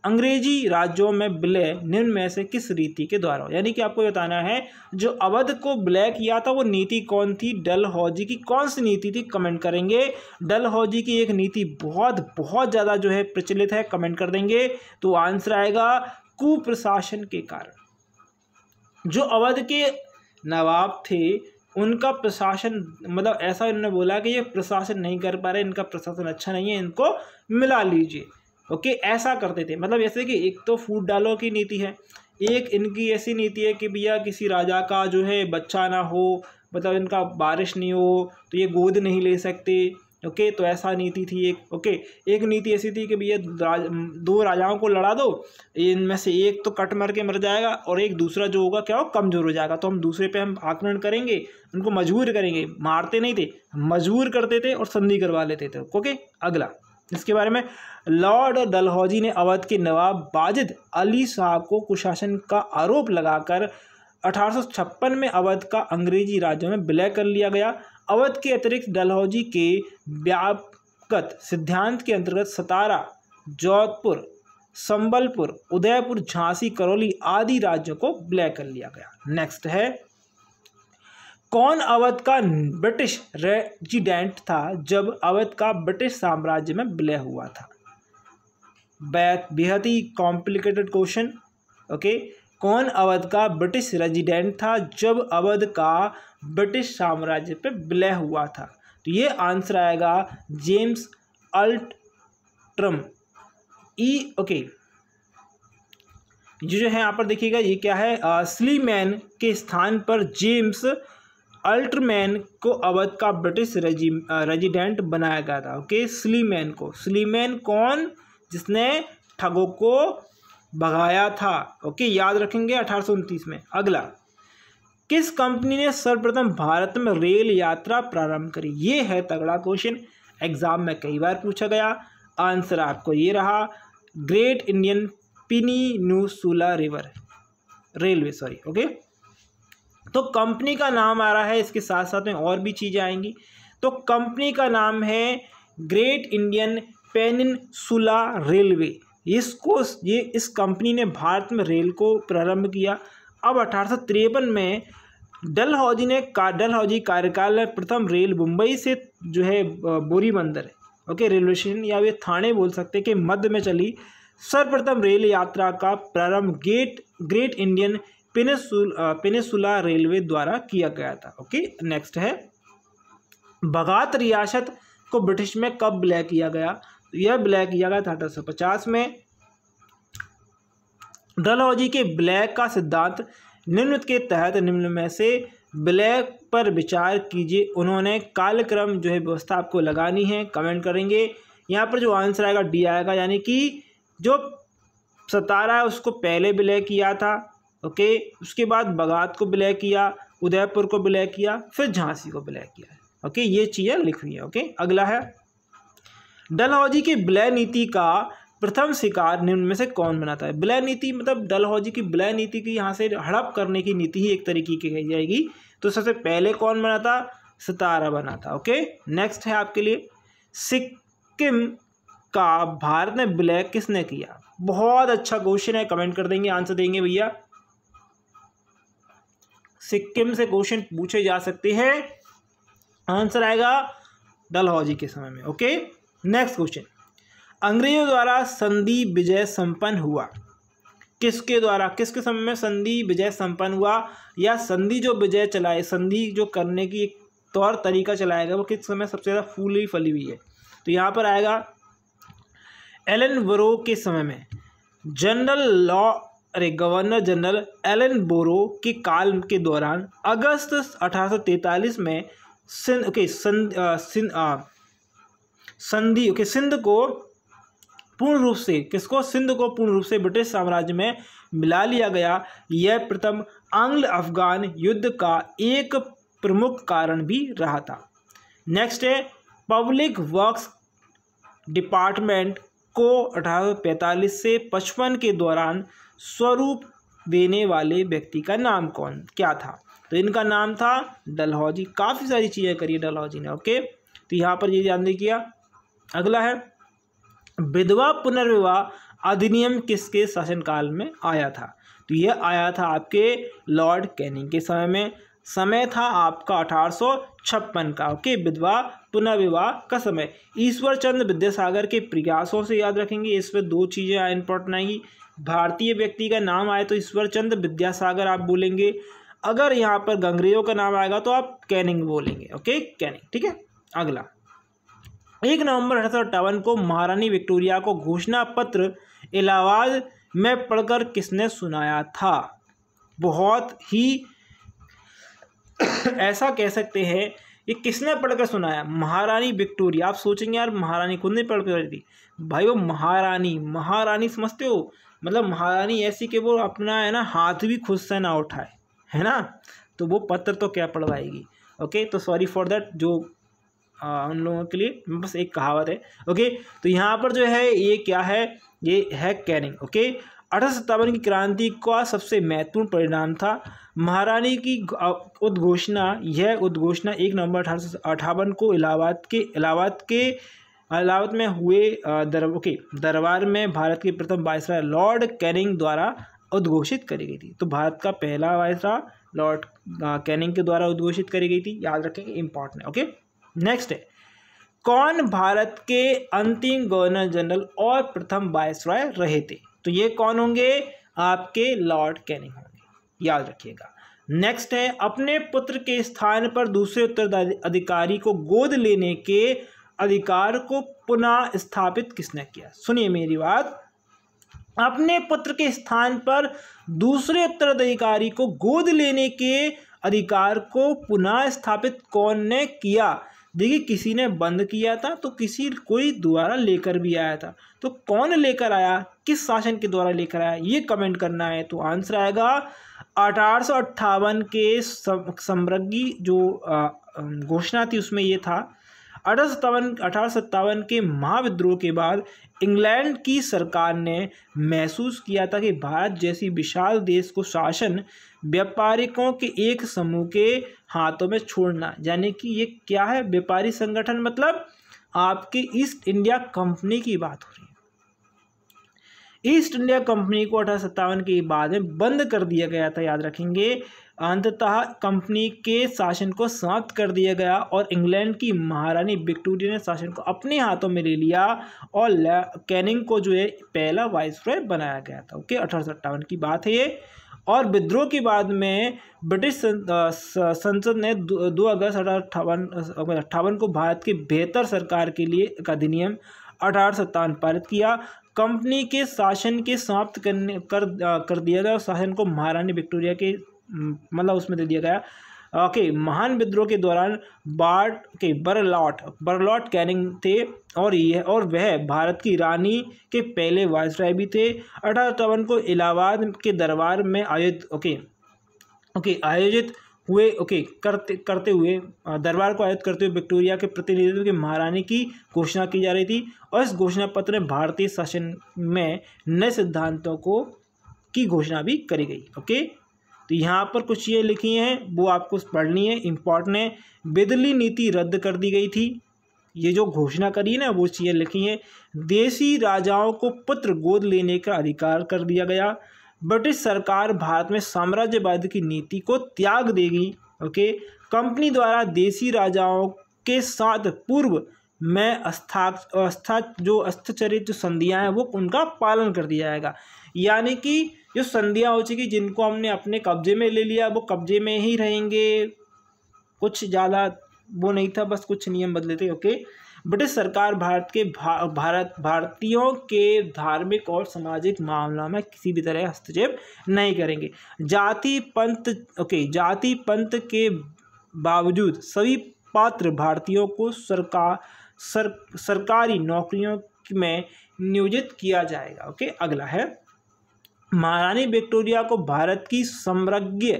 अंग्रेजी राज्यों में विलय निम्न में से किस रीति के द्वारा, यानी कि आपको बताना है जो अवध को विलय किया था वो नीति कौन थी, डलहौजी की कौन सी नीति थी, कमेंट करेंगे। डलहौजी की एक नीति बहुत ज़्यादा जो है प्रचलित है, कमेंट कर देंगे। तो आंसर आएगा कुप्रशासन के कारण। जो अवध के नवाब थे उनका प्रशासन, मतलब ऐसा उन्होंने बोला कि ये प्रशासन नहीं कर पा रहे, इनका प्रशासन अच्छा नहीं है, इनको मिला लीजिए। ओके, ऐसा करते थे। मतलब जैसे कि एक तो फूट डालो की नीति है, एक इनकी ऐसी नीति है कि भैया किसी राजा का जो है बच्चा ना हो, मतलब इनका बारिश नहीं हो तो ये गोद नहीं ले सकते। ओके, तो ऐसा नीति थी एक। ओके, एक नीति ऐसी थी कि भैया दो राजाओं को लड़ा दो, इनमें से एक तो कट मर के मर जाएगा और एक दूसरा जो होगा क्या हो, कमजोर हो जाएगा, तो हम दूसरे पे हम आक्रमण करेंगे, उनको मजबूर करेंगे। मारते नहीं थे, मजबूर करते थे और संधि करवा लेते थे। ओके, अगला इसके बारे में, लॉर्ड डलहौजी ने अवध के नवाब वाजिद अली शाह को कुशासन का आरोप लगाकर 1856 में अवध का अंग्रेजी राज्यों में विलय कर लिया गया। अवध के अतिरिक्त डलहौजी के व्यापक सिद्धांत के अंतर्गत सतारा, जोधपुर, संबलपुर, उदयपुर, झांसी, करौली आदि राज्यों को विलय कर लिया गया। नेक्स्ट है, कौन अवध का ब्रिटिश रेजिडेंट था जब अवध का ब्रिटिश साम्राज्य में विलय हुआ था। बेहद ही कॉम्प्लिकेटेड क्वेश्चन। ओके, कौन अवध का ब्रिटिश रेजिडेंट था जब अवध का ब्रिटिश साम्राज्य पे विलय हुआ था, तो ये आंसर आएगा जेम्स अल्ट्रम ई। ओके, जो है यहाँ पर देखिएगा, ये क्या है, स्लीमैन के स्थान पर जेम्स अल्ट्रमैन को अवध का ब्रिटिश रेजिडेंट बनाया गया था। ओके, स्लीमैन कौन, जिसने ठगों को भगाया था। ओके, याद रखेंगे 1829 में। अगला, किस कंपनी ने सर्वप्रथम भारत में रेल यात्रा प्रारंभ करी? ये है तगड़ा क्वेश्चन, एग्जाम में कई बार पूछा गया। आंसर आपको ये रहा, great Indian peninsula river railway, sorry. Okay, तो कंपनी का नाम आ रहा है, इसके साथ साथ में और भी चीज़ें आएंगी। तो कंपनी का नाम है ग्रेट इंडियन पेनिनसुला रेलवे। इस कंपनी ने भारत में रेल को प्रारंभ किया। अब 1853 में डलहौजी कार्यकाल में प्रथम रेल मुंबई से जो है बोरीबंदर, ओके, रेलवे स्टेशन या वे थाने बोल सकते हैं, कि मध्य में चली। सर्वप्रथम रेल यात्रा का प्रारंभ ग्रेट इंडियन पेनिनसुला रेलवे द्वारा किया गया था। ओके, नेक्स्ट है, बगात रियासत को ब्रिटिश में कब विलय किया गया? यह विलय किया गया था 1850 में। डलहौजी के विलय का सिद्धांत निम्न के तहत निम्न में से विलय पर विचार कीजिए। उन्होंने कालक्रम जो है व्यवस्था आपको लगानी है, कमेंट करेंगे। यहाँ पर जो आंसर आएगा डी आएगा, यानी कि जो सतारा है उसको पहले विलय किया था। ओके, उसके बाद बगात को विलय किया, उदयपुर को विलय किया, फिर झांसी को विलय किया। ओके, ये चीज़ें लिखी हुई है। ओके, अगला है, डलहौजी की विलय नीति का प्रथम शिकार निम्न में से कौन बनाता है? विलय नीति मतलब डलहौजी की विलय नीति की यहाँ से हड़प करने की नीति ही एक तरीके की कही जाएगी। तो सबसे पहले कौन बना था? सतारा बना था। ओके, नेक्स्ट है आपके लिए, सिक्किम का भारत में विलय किसने किया? बहुत अच्छा क्वेश्चन है, कमेंट कर देंगे, आंसर देंगे भैया। सिक्किम से क्वेश्चन पूछे जा सकते हैं, आंसर आएगा डलहौजी के समय में। ओके, नेक्स्ट क्वेश्चन, अंग्रेजों द्वारा संधि विजय संपन्न हुआ किसके द्वारा? किसके समय में संधि विजय संपन्न हुआ, या संधि जो विजय चलाए, संधि जो करने की एक तौर तरीका चलाएगा वो किस समय सबसे ज़्यादा फूली फली हुई है? तो यहाँ पर आएगा एलन बोरो के समय में। गवर्नर जनरल एलन बोरो के काल के दौरान अगस्त 1843 में सिंध को पूर्ण रूप से ब्रिटिश साम्राज्य में मिला लिया गया। यह प्रथम आंग्ल अफगान युद्ध का एक प्रमुख कारण भी रहा था। नेक्स्ट है, पब्लिक वर्क्स डिपार्टमेंट को 1845 से 55 के दौरान स्वरूप देने वाले व्यक्ति का नाम क्या था? तो इनका नाम था डलहौजी। काफ़ी सारी चीज़ें करी डलहौजी ने। ओके, तो यहाँ पर ये ध्यान देखिए। अगला है, विधवा पुनर्विवाह अधिनियम किसके शासनकाल में आया था? तो यह आया था आपके लॉर्ड कैनिंग के समय में। समय था आपका 1856 का। ओके, विधवा पुनर्विवाह का समय ईश्वर चंद्र विद्यासागर के प्रयासों से, याद रखेंगे। इसमें दो चीज़ें इंपॉर्टेंट आएंगी, भारतीय व्यक्ति का नाम आए तो ईश्वर चंद्र विद्यासागर आप बोलेंगे, अगर यहाँ पर अंग्रेजों का नाम आएगा तो आप कैनिंग बोलेंगे। ओके, कैनिंग, ठीक है। अगला, 1 नवंबर 1858 को महारानी विक्टोरिया को घोषणा पत्र इलाहाबाद में पढ़कर किसने सुनाया था? बहुत ही ऐसा कह सकते हैं, ये किसने पढ़कर सुनाया? महारानी विक्टोरिया। आप सोचेंगे यार महारानी खुद नहीं पढ़ रही थी भाई, वो महारानी समझते हो, मतलब महारानी ऐसी कि वो अपना है ना हाथ भी खुद से ना उठाए, है ना, तो वो पत्र तो क्या पढ़वाएगी। ओके, तो सॉरी फॉर दैट, जो उन लोगों के लिए बस एक कहावत है। ओके, तो यहाँ पर जो है ये क्या है, ये है कैनिंग। ओके, 1857 की क्रांति का सबसे महत्वपूर्ण परिणाम था महारानी की उद्घोषणा। यह उद्घोषणा 1 नवंबर 1858 को इलाहाबाद में हुए दरबार में भारत के प्रथम वायसराय लॉर्ड कैनिंग द्वारा उद्घोषित करी गई थी। तो भारत का पहला वायसराय लॉर्ड कैनिंग के द्वारा उद्घोषित करी गई थी, याद रखेंगे, इंपॉर्टेंट है। ओके, नेक्स्ट है, कौन भारत के अंतिम गवर्नर जनरल और प्रथम वायसराय रहे थे? तो ये कौन होंगे? आपके लॉर्ड कैनिंग होंगे, याद रखिएगा। नेक्स्ट है, अपने पुत्र के स्थान पर दूसरे उत्तराधिकारी को गोद लेने के अधिकार को पुनः स्थापित किसने किया? सुनिए मेरी बात, अपने पुत्र के स्थान पर दूसरे उत्तराधिकारी को गोद लेने के अधिकार को पुनः स्थापित कौन ने किया? देखिए किसी ने बंद किया था तो कोई दोबारा लेकर भी आया था, तो कौन लेकर आया, किस शासन के द्वारा लेकर आया, ये कमेंट करना है। तो आंसर आएगा 1858 के समृद्धि जो घोषणा थी उसमें ये था। 1857 के महाविद्रोह के बाद इंग्लैंड की सरकार ने महसूस किया था कि भारत जैसी विशाल देश को शासन व्यापारिकों के एक समूह के हाथों में छोड़ना, यानी कि ये क्या है, व्यापारी संगठन, मतलब आपकी ईस्ट इंडिया कंपनी की बात हो रही है। ईस्ट इंडिया कंपनी को 1857 के बाद में बंद कर दिया गया था, याद रखेंगे। अंततः कंपनी के शासन को समाप्त कर दिया गया और इंग्लैंड की महारानी विक्टोरिया ने शासन को अपने हाथों में ले लिया और कैनिंग को जो है पहला वाइसरॉय बनाया गया था। ओके, 1857 की बात है ये। और विद्रोह के बाद में ब्रिटिश संसद ने 2 अगस्त 1858 को भारत की बेहतर सरकार के लिए एक अधिनियम 1857 पारित किया। कंपनी के शासन के समाप्त कर दिया गया और शासन को महारानी विक्टोरिया के मतलब उसमें दे दिया गया। ओके, महान विद्रोह के दौरान बरलॉट कैनिंग थे और वह भारत की रानी के पहले वाइसराय भी थे। 1858 को इलाहाबाद के दरबार में आयोजित हुए करते हुए दरबार को आयोजित करते हुए विक्टोरिया के प्रतिनिधित्व के महारानी की घोषणा की जा रही थी और इस घोषणा पत्र में भारतीय शासन में नए सिद्धांतों की घोषणा भी करी गई। ओके, तो यहाँ पर कुछ चीज़ें लिखी हैं वो आपको पढ़नी है, इम्पॉर्टेंट है। बिदली नीति रद्द कर दी गई थी, ये जो घोषणा करी है ना वो चीज़ें लिखी हैं। देशी राजाओं को पुत्र गोद लेने का अधिकार कर दिया गया। ब्रिटिश सरकार भारत में साम्राज्यवाद की नीति को त्याग देगी। ओके, कंपनी द्वारा देशी राजाओं के साथ पूर्व में हस्तचरित जो संधियाँ हैं वो उनका पालन कर दिया जाएगा, यानी कि जो संधियाँ हो चुकी जिनको हमने अपने कब्जे में ले लिया वो कब्जे में ही रहेंगे, कुछ ज़्यादा वो नहीं था, बस कुछ नियम बदले थे। ओके, ब्रिटिश सरकार भारतीयों के धार्मिक और सामाजिक मामलों में किसी भी तरह हस्तक्षेप नहीं करेंगे। जाति पंथ के बावजूद सभी पात्र भारतीयों को सरकारी नौकरियों में नियोजित किया जाएगा। ओके, अगला है महारानी विक्टोरिया को भारत की सम्राज्ञी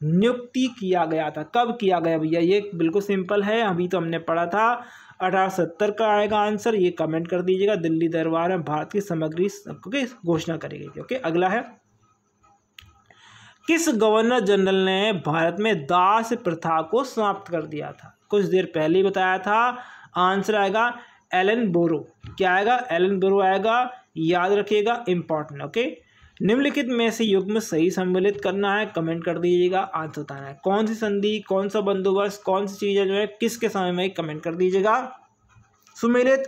नियुक्ति किया गया था। कब किया गया भैया, ये बिल्कुल सिंपल है, अभी तो हमने पढ़ा था। 1870 का आएगा आंसर, ये कमेंट कर दीजिएगा। दिल्ली दरबार में भारत की समग्री घोषणा करी गई थी। ओके, अगला है किस गवर्नर जनरल ने भारत में दास प्रथा को समाप्त कर दिया था? कुछ देर पहले ही बताया था, आंसर आएगा एलन बोरो। क्या आएगा? एलन बोरो आएगा, याद रखिएगा, इंपॉर्टेंट। ओके, निम्नलिखित में से युग्म सही सम्मिलित करना है, कमेंट कर दीजिएगा, आंसर बताना है। कौन सी संधि, कौन सा बंदोबस्त, कौन सी चीज़ें जो है किसके समय में, कमेंट कर दीजिएगा। सुमेलित,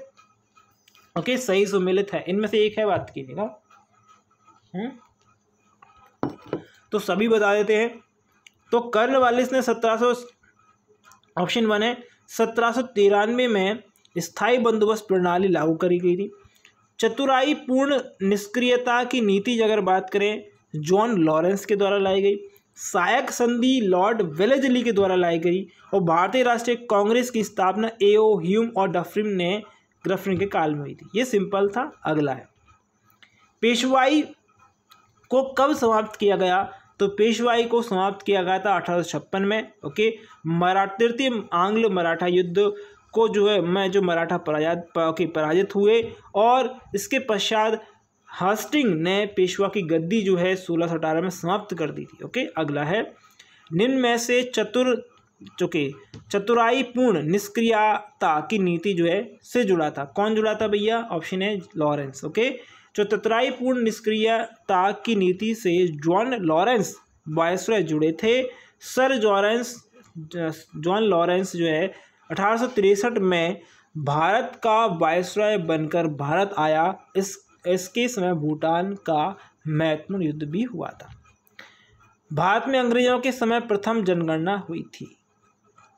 ओके, सही सुमेलित है, इनमें से एक है, बात कीजिएगा। तो सभी बता देते हैं। तो कर्नवालिस ने 1700, ऑप्शन 1 है, 1793 में स्थायी बंदोबस्त प्रणाली लागू करी गई थी। चतुराई पूर्ण निष्क्रियता की नीति अगर बात करें जॉन लॉरेंस के द्वारा लाई गई। सहायक संधि लॉर्ड वेलेस्ली के द्वारा लाई गई और भारतीय राष्ट्रीय कांग्रेस की स्थापना एओ ह्यूम और डफरिन के काल में हुई थी। ये सिंपल था। अगला है पेशवाई को कब समाप्त किया गया? तो पेशवाई को समाप्त किया गया था 1856 में। ओके, तृतीय आंग्ल मराठा युद्ध को जो मराठा पराजित हुए और इसके पश्चात हास्टिंग ने पेशवा की गद्दी जो है 1618 में समाप्त कर दी थी। ओके, अगला है निम्न में से चतुराई पूर्ण निष्क्रियता की नीति जो है से जुड़ा था। कौन जुड़ा था भैया? ऑप्शन है लॉरेंस। ओके, जो चतुराई पूर्ण निष्क्रियता की नीति से जॉन लॉरेंस वायसरॉय जुड़े थे। सर जॉन लॉरेंस जो है 1863 में भारत का वायसरॉय बनकर भारत आया। इसके समय भूटान का महत्वपूर्ण युद्ध भी हुआ था। भारत में अंग्रेजों के समय प्रथम जनगणना हुई थी।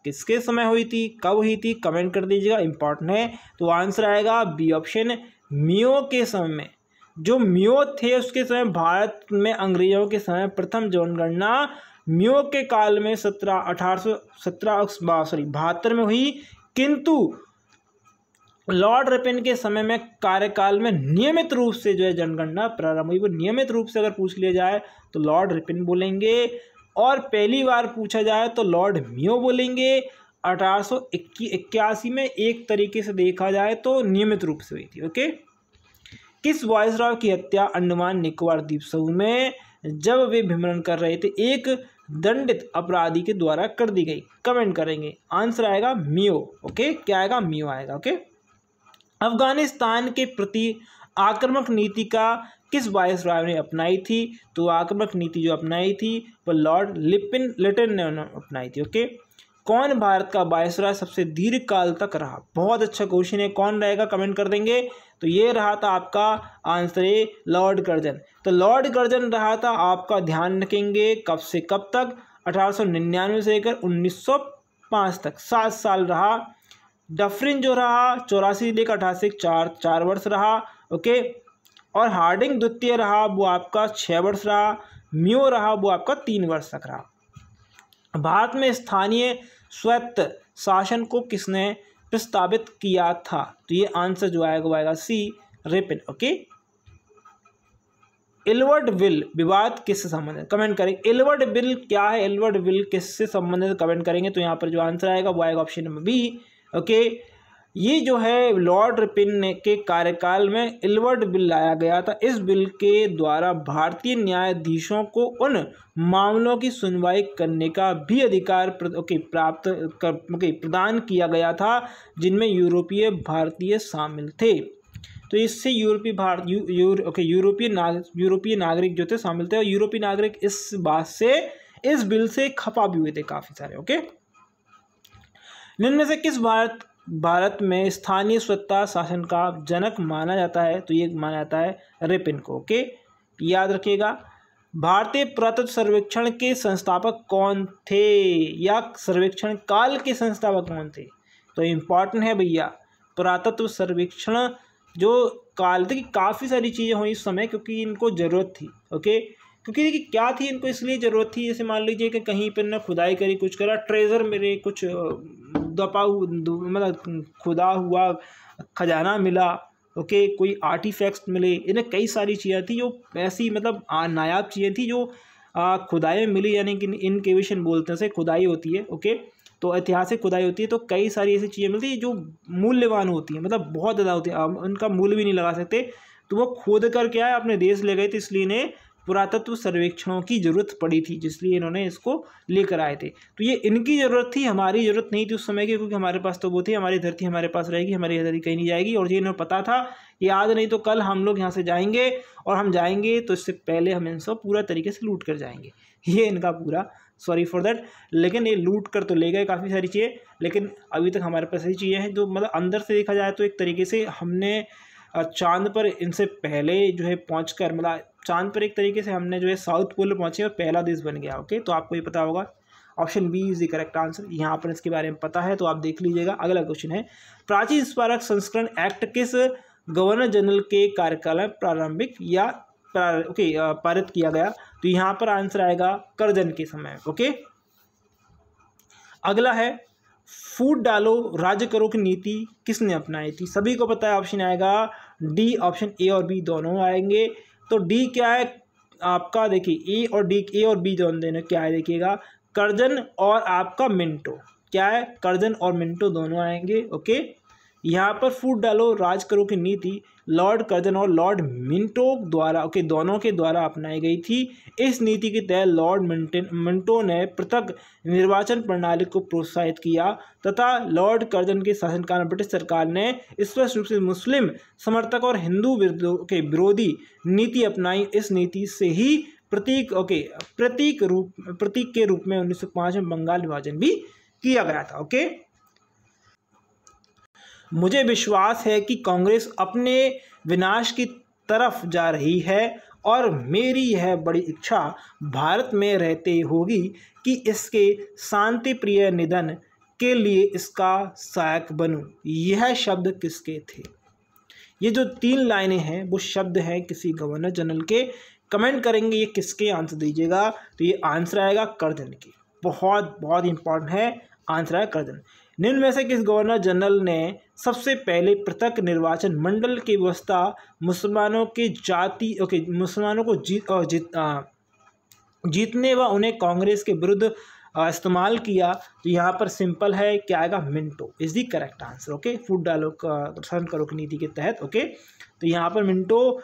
किसके समय हुई थी, कब हुई थी, कमेंट कर दीजिएगा, इंपॉर्टेंट है। तो आंसर आएगा बी ऑप्शन, मियो के समय में। जो मियो थे उसके समय भारत में अंग्रेजों के समय प्रथम जनगणना म्यो के काल में 1872 में हुई, किंतु लॉर्ड रिपन के समय में कार्यकाल में नियमित रूप से जो है जनगणना प्रारंभ हुई। वो नियमित रूप से अगर पूछ लिया जाए तो लॉर्ड रिपन बोलेंगे, और पहली बार पूछा जाए तो लॉर्ड म्यो बोलेंगे। 1881 में एक तरीके से देखा जाए तो नियमित रूप से हुई थी। ओके, किस वायसरॉय की हत्या अंडमान निकोबार द्वीप समूह में जब वे भ्रमण कर रहे थे एक दंडित अपराधी के द्वारा कर दी गई? कमेंट करेंगे। आंसर आएगा म्यो। ओके, क्या आएगा? म्यो आएगा। ओके, अफगानिस्तान के प्रति आक्रामक नीति का किस वायसरॉय ने अपनाई थी? तो आक्रामक नीति जो अपनाई थी वो लॉर्ड लिटन ने अपनाई थी। ओके, कौन भारत का वायसरॉय सबसे दीर्घ काल तक रहा? बहुत अच्छा क्वेश्चन है, कौन रहेगा कमेंट कर देंगे। तो ये रहा था आपका आंसर है लॉर्ड कर्जन। तो लॉर्ड कर्जन रहा था आपका, ध्यान रखेंगे, कब से कब तक? 1899 से लेकर 1905 तक 7 साल रहा। डफरिन जो रहा 84 लेकर 88 चार वर्ष रहा। ओके, और हार्डिंग द्वितीय रहा वो आपका 6 वर्ष रहा। म्यो रहा वो आपका 3 वर्ष तक रहा। भारत में स्थानीय स्वायत्त शासन को किसने प्रस्तावित किया था? तो ये आंसर जो आएगा वो आएगा सी, रिपन। ओके, एल्वर्ड विल विवाद किससे संबंधित? कमेंट करेंगे। एल्वर्ड विल क्या है? एल्वर्ड विल किससे संबंधित? कमेंट करेंगे। तो यहाँ पर जो आंसर आएगा वो आएगा ऑप्शन नंबर बी। ओके, ये जो है लॉर्ड रिपन के कार्यकाल में एल्वर्ड बिल लाया गया था। इस बिल के द्वारा भारतीय न्यायाधीशों को उन मामलों की सुनवाई करने का भी अधिकार प्रदान किया गया था जिनमें यूरोपीय भारतीय शामिल थे। तो इससे यूरोपीय नागरिक जो थे शामिल थे, और यूरोपीय नागरिक इस बात से, इस बिल से खफा भी हुए थे काफ़ी सारे। ओके, निम्न में से किस भारत में स्थानीय स्वतंत्रता शासन का जनक माना जाता है? तो ये माना जाता है रिपन को। ओके, याद रखिएगा। भारतीय पुरातत्व सर्वेक्षण के संस्थापक कौन थे, या सर्वेक्षण काल के संस्थापक कौन थे? तो इम्पॉर्टेंट है भैया, पुरातत्व सर्वेक्षण जो काल थी, काफ़ी सारी चीज़ें हुई इस समय क्योंकि इनको ज़रूरत थी। ओके, क्योंकि देखिए क्या थी, इनको इसलिए ज़रूरत थी, जैसे मान लीजिए कि कहीं पर ना खुदाई करी, कुछ करा, ट्रेजर मेरे कुछ मतलब खुदा हुआ खजाना मिला। ओके, कोई आर्टिफैक्ट्स मिले, इन्हें कई सारी चीज़ें थी जो ऐसी मतलब नायाब चीज़ें थी जो खुदाई में मिली, यानी कि इनकेविशन बोलते हैं, से खुदाई होती है। ओके, तो ऐतिहासिक खुदाई होती है, तो कई सारी ऐसी चीज़ें मिलती है जो मूल्यवान होती हैं, मतलब बहुत ज़्यादा होती है, उनका मूल्य भी नहीं लगा सकते। तो वो खोद कर क्या है अपने देश ले गए थे, इसलिए इन्हें पुरातत्व सर्वेक्षणों की ज़रूरत पड़ी थी, जिसलिए इन्होंने इसको लेकर आए थे। तो ये इनकी ज़रूरत थी, हमारी ज़रूरत नहीं थी उस समय की, क्योंकि हमारे पास तो वो थी, हमारी धरती हमारे पास रहेगी, हमारी धरती कहीं नहीं जाएगी। और ये इन्हें पता था, ये आज नहीं तो कल हम लोग यहाँ से जाएंगे, और हम जाएंगे तो इससे पहले हम इनसे पूरा तरीके से लूट कर जाएंगे। ये इनका पूरा, सॉरी फॉर दैट, लेकिन ये लूट कर तो ले गए काफ़ी सारी चीज़ें, लेकिन अभी तक हमारे पास ऐसी चीज़ें हैं जो मतलब अंदर से देखा जाए तो एक तरीके से हमने चांद पर इनसे पहले जो है पहुंचकर, मतलब चांद पर एक तरीके से हमने जो है साउथ पोल पर पहुंचे और पहला देश बन गया। ओके, तो आपको ये पता होगा, option B is the correct answer. यहाँ पर इसके बारे में पता है तो आप देख लीजिएगा। अगला क्वेश्चन है, प्राचीन स्मारक संस्करण एक्ट किस गवर्नर जनरल के कार्यकाल में प्रारंभिक या पारित किया गया? तो यहाँ पर आंसर आएगा कर्जन के समय। ओके, अगला है, फूट डालो राज्य करो की नीति किसने अपनाई थी? सभी को पता है, ऑप्शन आएगा डी, ऑप्शन ए और बी दोनों आएंगे। तो डी क्या है आपका, देखिए ए और बी दोनों क्या है, देखिएगा, कर्जन और आपका मिंटो। क्या है, कर्जन और मिंटो दोनों आएंगे। ओके, यहाँ पर फूट डालो राज करो की नीति लॉर्ड कर्जन और लॉर्ड मिंटो द्वारा, दोनों के द्वारा अपनाई गई थी। इस नीति के तहत लॉर्ड मिंटो ने पृथक निर्वाचन प्रणाली को प्रोत्साहित किया तथा लॉर्ड कर्जन के शासनकाल में ब्रिटिश सरकार ने स्पष्ट रूप से मुस्लिम समर्थक और हिंदू विरोधी नीति अपनाई। इस नीति से ही प्रतीक के रूप में 1905 में बंगाल विभाजन भी किया गया था। ओके, मुझे विश्वास है कि कांग्रेस अपने विनाश की तरफ जा रही है और मेरी यह बड़ी इच्छा भारत में रहते होगी कि इसके शांति प्रिय निधन के लिए इसका सहायक बनूं। यह शब्द किसके थे? ये जो 3 लाइनें हैं वो शब्द हैं किसी गवर्नर जनरल के, कमेंट करेंगे ये किसके आंसर दीजिएगा, तो ये आंसर आएगा कर्जन के। बहुत बहुत इंपॉर्टेंट है, आंसर आएगा कर्जन। निम्न में से किस गवर्नर जनरल ने सबसे पहले पृथक निर्वाचन मंडल की व्यवस्था मुसलमानों को जीतने व उन्हें कांग्रेस के विरुद्ध इस्तेमाल किया? तो यहाँ पर सिंपल है, क्या आएगा, Minto is the correct answer. Okay, फूट डालो शरण करो की नीति के तहत। ओके, तो यहाँ पर मिंटो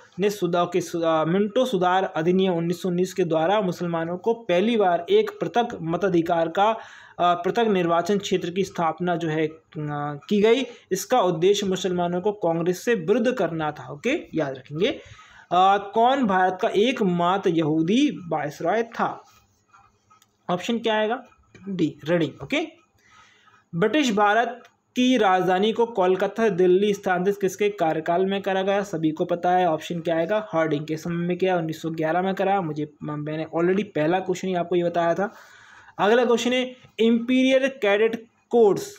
सुधार अधिनियम 1919 के द्वारा मुसलमानों को पहली बार एक पृथक मताधिकार का पृथक निर्वाचन क्षेत्र की स्थापना जो है की गई। इसका उद्देश्य मुसलमानों को कांग्रेस से विरुद्ध करना था। ओके, याद रखेंगे। कौन भारत का एकमात्र यहूदी वायसराय था? ऑप्शन क्या आएगा, D, Reading. Okay, British Bharat की राजधानी को कोलकाता दिल्ली स्थानांतरित किसके कार्यकाल में करा गया? सभी को पता है, ऑप्शन क्या आएगा, हार्डिंग के समय में किया, 1911 में करा। मैंने ऑलरेडी पहला क्वेश्चन ही आपको ये बताया था। अगला क्वेश्चन है, इंपीरियल कैडेट कोर्स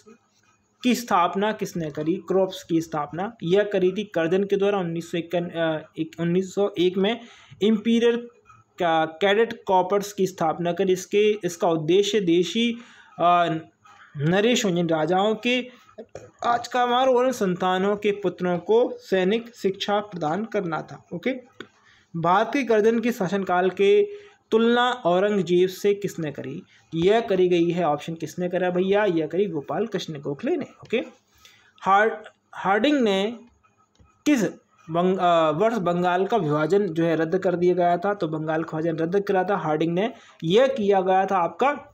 की स्थापना किसने करी? क्रॉप्स की स्थापना यह करी थी कर्जन के द्वारा 1901 में इंपीरियल कैडेट कॉर्प्स की स्थापना करी। इसका उद्देश्य देशी नरेश राजाओं के राजकुमार और संतानों के पुत्रों को सैनिक शिक्षा प्रदान करना था। ओके, भारत के कर्जन के शासनकाल के तुलना औरंगजेब से किसने करी? यह करी गई है, ऑप्शन किसने करा भैया, यह करी गोपाल कृष्ण गोखले ने। ओके, हार्डिंग ने किस वर्ष बंगाल का विभाजन जो है रद्द कर दिया गया था? तो बंगाल का विभाजन रद्द करा था हार्डिंग ने, यह किया गया था आपका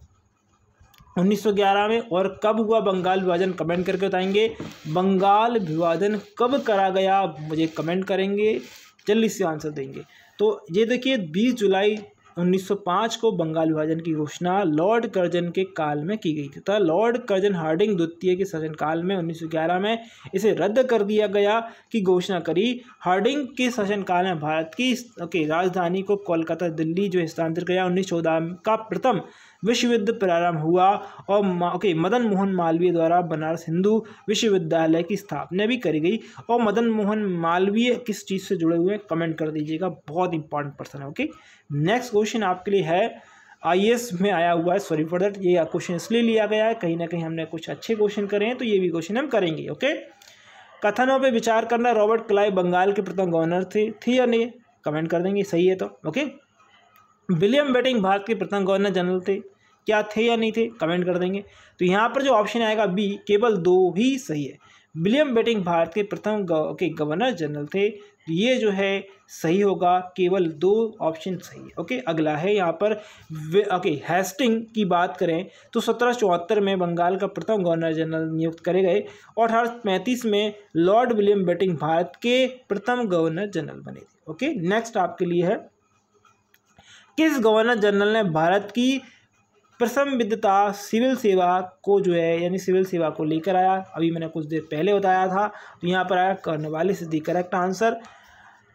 1911 में। और कब हुआ बंगाल विभाजन, कमेंट करके बताएंगे। बंगाल विभाजन कब करा गया, मुझे कमेंट करेंगे, जल्दी से आंसर देंगे। तो ये देखिए 20 जुलाई 1905 को बंगाल विभाजन की घोषणा लॉर्ड कर्जन के काल में की गई थी। तो लॉर्ड कर्जन हार्डिंग द्वितीय के शासनकाल में 1911 में इसे रद्द कर दिया गया की घोषणा करी। हार्डिंग के शासनकाल में भारत की राजधानी को कोलकाता दिल्ली जो स्थानांतरित किया। 1914 का प्रथम विश्व युद्ध प्रारंभ हुआ और मदन मोहन मालवीय द्वारा बनारस हिंदू विश्वविद्यालय की स्थापना भी करी गई। और मदन मोहन मालवीय किस चीज़ से जुड़े हुए हैं, कमेंट कर दीजिएगा, बहुत इंपॉर्टेंट पर्सन है। ओके, नेक्स्ट क्वेश्चन आपके लिए है, IAS में आया हुआ है, सॉरी फॉर दैट, ये क्वेश्चन इसलिए लिया गया है, कहीं ना कहीं हमने कुछ अच्छे क्वेश्चन करे हैं, तो ये भी क्वेश्चन हम करेंगे। ओके, कथनों पर विचार करना, रॉबर्ट क्लाइव बंगाल के प्रथम गवर्नर थे या नहीं, कमेंट कर देंगे, सही है तो। ओके, विलियम बेटिंग भारत के प्रथम गवर्नर जनरल थे, क्या थे या नहीं थे, कमेंट कर देंगे। तो यहाँ पर जो ऑप्शन आएगा बी, केवल 2 ही सही है। विलियम बेटिंग भारत के प्रथम गवर्नर जनरल थे, ये जो है सही होगा, केवल 2 ऑप्शन सही है। ओके, अगला है यहाँ पर हेस्टिंग की बात करें तो 1774 में बंगाल का प्रथम गवर्नर जनरल नियुक्त करे गए और 1835 में लॉर्ड विलियम बेटिंग भारत के प्रथम गवर्नर जनरल बने थे। ओके, नेक्स्ट आपके लिए है, किस गवर्नर जनरल ने भारत की प्रसंविधता सिविल सेवा को जो है यानी सिविल सेवा को लेकर आया? अभी मैंने कुछ देर पहले बताया था, तो यहाँ पर आया Cornwallis is the correct answer.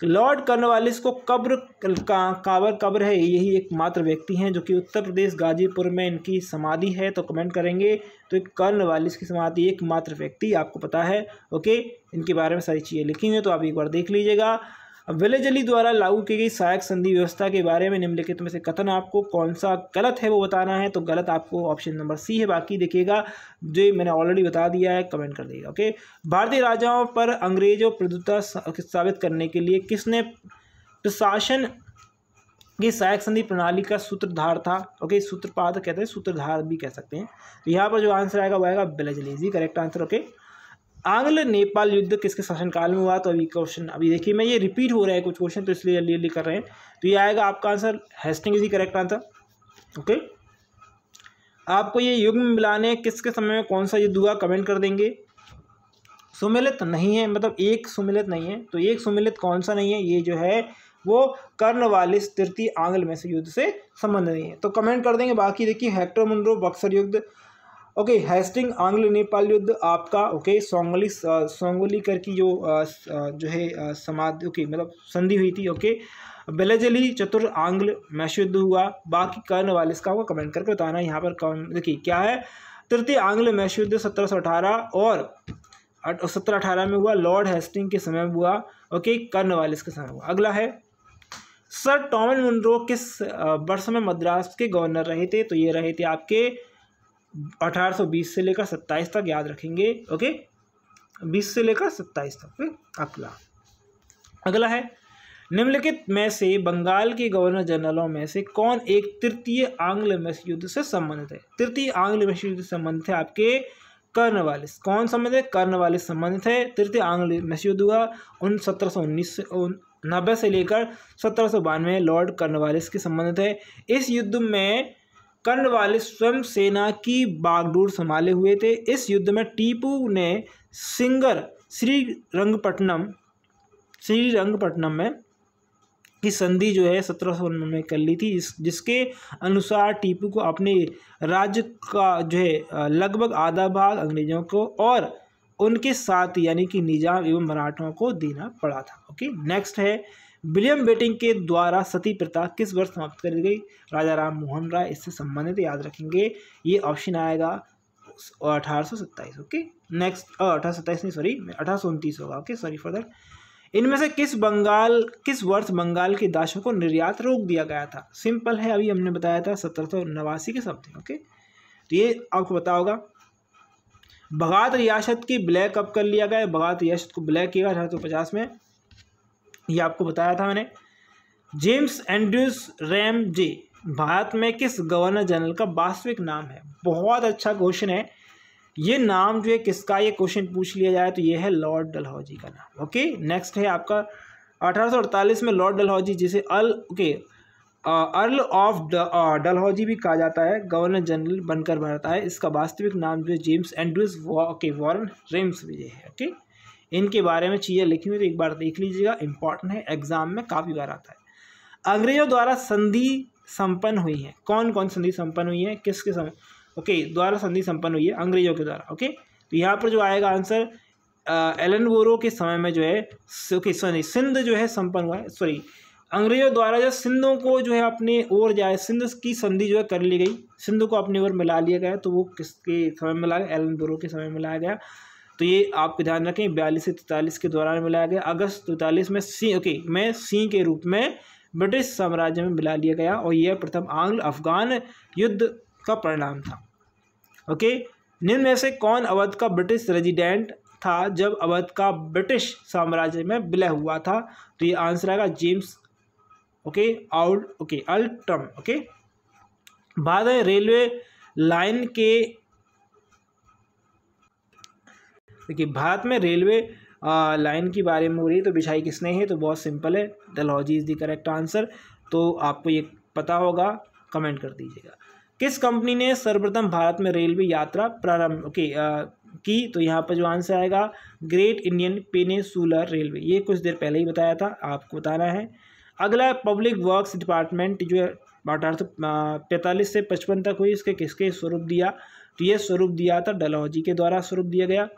Lord Cornwallis को काबर कब्र है, यही एकमात्र व्यक्ति हैं जो कि उत्तर प्रदेश गाजीपुर में इनकी समाधि है, तो कमेंट करेंगे। तो एक कॉर्नवालिस की समाधि एकमात्र व्यक्ति आपको पता है। ओके, इनके बारे में सारी चीज़ें लिखी हुई हैं, तो आप एक बार देख लीजिएगा। वेलेजली द्वारा लागू की गई सहायक संधि व्यवस्था के बारे में निम्नलिखित में से कथन आपको कौन सा गलत है वो बताना है। तो गलत आपको ऑप्शन नंबर सी है, बाकी देखिएगा जो मैंने ऑलरेडी बता दिया है, कमेंट कर दीजिएगा। ओके, भारतीय राजाओं पर अंग्रेजों प्रभुत्व साबित करने के लिए किसने प्रशासन की सहायक संधि प्रणाली का सूत्रधार था? ओके, सूत्रपात कहते हैं, सूत्रधार भी कह सकते हैं। तो यहाँ पर जो आंसर आएगा वो आएगा वेलेजली, करेक्ट आंसर। ओके, आंग्ल नेपाल युद्ध किसके शासनकाल में हुआ? तो अभी क्वेश्चन अभी देखिए, मैं ये रिपीट हो रहा है कुछ क्वेश्चन, तो इसलिए जल्दी जल्दी कर रहे हैं। तो ये आएगा आपका answer Hastings is correct answer. Okay, आपको ये युग में मिलाने किसके समय में कौन सा युद्ध हुआ, कमेंट कर देंगे। सुमिलित नहीं है, मतलब एक सुमिलित नहीं है, तो एक सुमिलित कौन सा नहीं है, ये जो है वो कॉर्नवालिस तृतीय आंग्ल में से युद्ध से संबंध नहीं है, तो कमेंट कर देंगे। बाकी देखिए हेक्टर मुनरो बक्सर युद्ध, ओके, हेस्टिंग आंग्ल नेपाल युद्ध आपका, ओके, सोंगोलीकर की जो है समाधि, ओके, मतलब संधि हुई थी। ओके, वेलेजली चतुर आंग्ल मैश युद्ध हुआ। बाकी कॉर्नवालिस का होगा, कमेंट करके बताना। यहाँ पर कौन देखिए क्या है, तृतीय आंग्ल मैश युद्ध 1718 और 1718 में हुआ, लॉर्ड हेस्टिंग के समय में हुआ। ओके, कॉर्नवालिस के समय हुआ। अगला है सर टॉमस मुनरो किस वर्ष में मद्रास के गवर्नर रहे थे? तो ये रहे थे आपके 1820 से लेकर 27 तक, याद रखेंगे। ओके, 20 से लेकर 27 तक। अगला है, निम्नलिखित में से बंगाल के गवर्नर जनरलों में से कौन एक तृतीय आंग्ल मैसूर युद्ध से संबंधित है? तृतीय आंग्ल मैसूर युद्ध से संबंधित है आपके कर्नवालिस। कौन संबंधित है? कर्नवालिस संबंधित है। तृतीय आंग्ल मैसूर युद्ध हुआ 1790 से लेकर 1792, लॉर्ड कर्नवालिस के संबंधित है। इस युद्ध में कर्नवालिस स्वयं सेना की बागडोर संभाले हुए थे। इस युद्ध में टीपू ने श्रीरंगपट्टनम में की संधि जो है 1799 में कर ली थी, जिसके अनुसार टीपू को अपने राज्य का जो है लगभग आधा भाग अंग्रेजों को और उनके साथ यानी कि निजाम एवं मराठों को देना पड़ा था। ओके, नेक्स्ट है, विलियम बेटिंग के द्वारा सती प्रथा किस वर्ष समाप्त कर दी गई? राजा राम मोहन राय इससे संबंधित, याद रखेंगे। ये ऑप्शन आएगा 1827। ओके, नेक्स्ट 1827 नहीं, सॉरी 1829 होगा। Okay, sorry for that. इनमें से किस वर्ष बंगाल के दासों को निर्यात रोक दिया गया था? सिंपल है, अभी हमने बताया था 1789 के समथिंग। ओके, तो ये आपको पता होगा। बगात रियासत की विलय कब कर लिया गया? बगात रियासत को विलय किया 1850 में, ये आपको बताया था मैंने। जेम्स एंड्रयूस रैमजे भारत में किस गवर्नर जनरल का वास्तविक नाम है? बहुत अच्छा क्वेश्चन है। ये नाम जो है किसका, ये क्वेश्चन पूछ लिया जाए तो ये है लॉर्ड डलहौजी का नाम। ओके, नेक्स्ट है आपका 1848 में लॉर्ड डलहौजी, जिसे अर्ल ऑफ डलहौजी भी कहा जाता है, गवर्नर जनरल बनकर भारत आए। इसका वास्तविक नाम जो है जेम्स एंड्रयूस वॉरेन रेम्सजे है। ओके, इनके बारे में चीज़ें लिखी हुई तो एक बार देख लीजिएगा, इंपॉर्टेंट है, एग्जाम में काफ़ी बार आता है। अंग्रेजों द्वारा संधि संपन्न हुई है। कौन कौन संधि संपन्न हुई है? किसके समय द्वारा संधि संपन्न हुई है? अंग्रेजों के द्वारा। ओके, तो यहाँ पर जो आएगा आंसर एलनबोरो के समय में जो है सिंध जो है संपन्न हुआ है। अंग्रेजों द्वारा जो सिंधों को जो है अपने ओर जाए, सिंध की संधि जो है कर ली गई, सिंध को अपनी ओर मिला लिया गया, तो वो किसके समय में मिला गया? एलनबोरो के समय में मिलाया गया। तो ये आपको ध्यान रखें, 42 से 43 के दौरान मिलाया गया। अगस्त 43 में सी के रूप में ब्रिटिश साम्राज्य में मिला लिया गया, और यह प्रथम आंग्ल अफगान युद्ध का परिणाम था। ओके, निम्न में से कौन अवध का ब्रिटिश रेजिडेंट था जब अवध का ब्रिटिश साम्राज्य में विलय हुआ था? तो ये आंसर आएगा जेम्स अल्टम। ओके, भारत रेलवे लाइन के देखिए, भारत में रेलवे लाइन के बारे में हो रही है, तो बिछाई किसने है? तो बहुत सिंपल है, Dalhousie is the correct answer. तो आपको ये पता होगा, कमेंट कर दीजिएगा। किस कंपनी ने सर्वप्रथम भारत में रेलवे यात्रा प्रारंभ की? तो यहाँ पर जो आंसर आएगा ग्रेट इंडियन पेनिनसुलर रेलवे। ये कुछ देर पहले ही बताया था, आपको बताना है। अगला पब्लिक वर्क्स डिपार्टमेंट जो है 1845 से 55 तक हुई, इसके किसके स्वरूप दिया? तो ये स्वरूप दिया था डलहौजी के द्वारा स्वरूप दिया गया।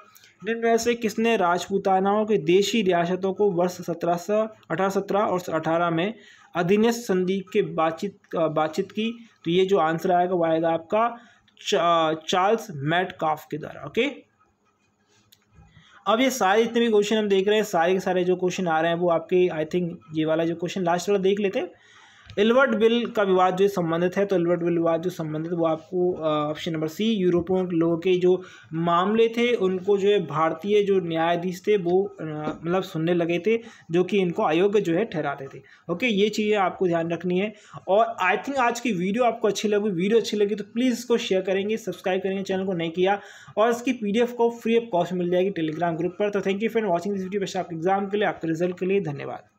निम्न से किसने राजपूतानाओं के देशी रियासतों को वर्ष 1817 और 18 में अधिनियम संधि के बातचीत की? तो ये जो आंसर आएगा वो आएगा आपका चार्ल्स मेटकाफ के द्वारा। ओके, अब ये सारे जितने भी क्वेश्चन हम देख रहे हैं, सारे के सारे जो क्वेश्चन आ रहे हैं वो आपके, आई थिंक ये वाला जो क्वेश्चन लास्ट वाला देख लेते हैं। एल्बर्ट बिल का विवाद जो संबंधित है, तो एल्बर्ट बिल विवाद जो संबंधित वो आपको ऑप्शन नंबर सी, यूरोपियन लोगों के जो मामले थे उनको जो है भारतीय जो न्यायाधीश थे वो मतलब सुनने लगे थे, जो कि इनको अयोग्य जो है ठहराते थे। ओके, ये चीज़ें आपको ध्यान रखनी है। और आई थिंक आज की वीडियो आपको अच्छी लगी, वीडियो अच्छी लगी तो प्लीज़ इसको शेयर करेंगे, सब्सक्राइब करेंगे चैनल को नहीं किया, और इसकी PDF को फ्री ऑफ कॉस्ट मिल जाएगी टेलीग्राम ग्रुप पर। तो thank you for watching this video. Best आपके एग्जाम के लिए, आपके रिजल्ट के लिए धन्यवाद।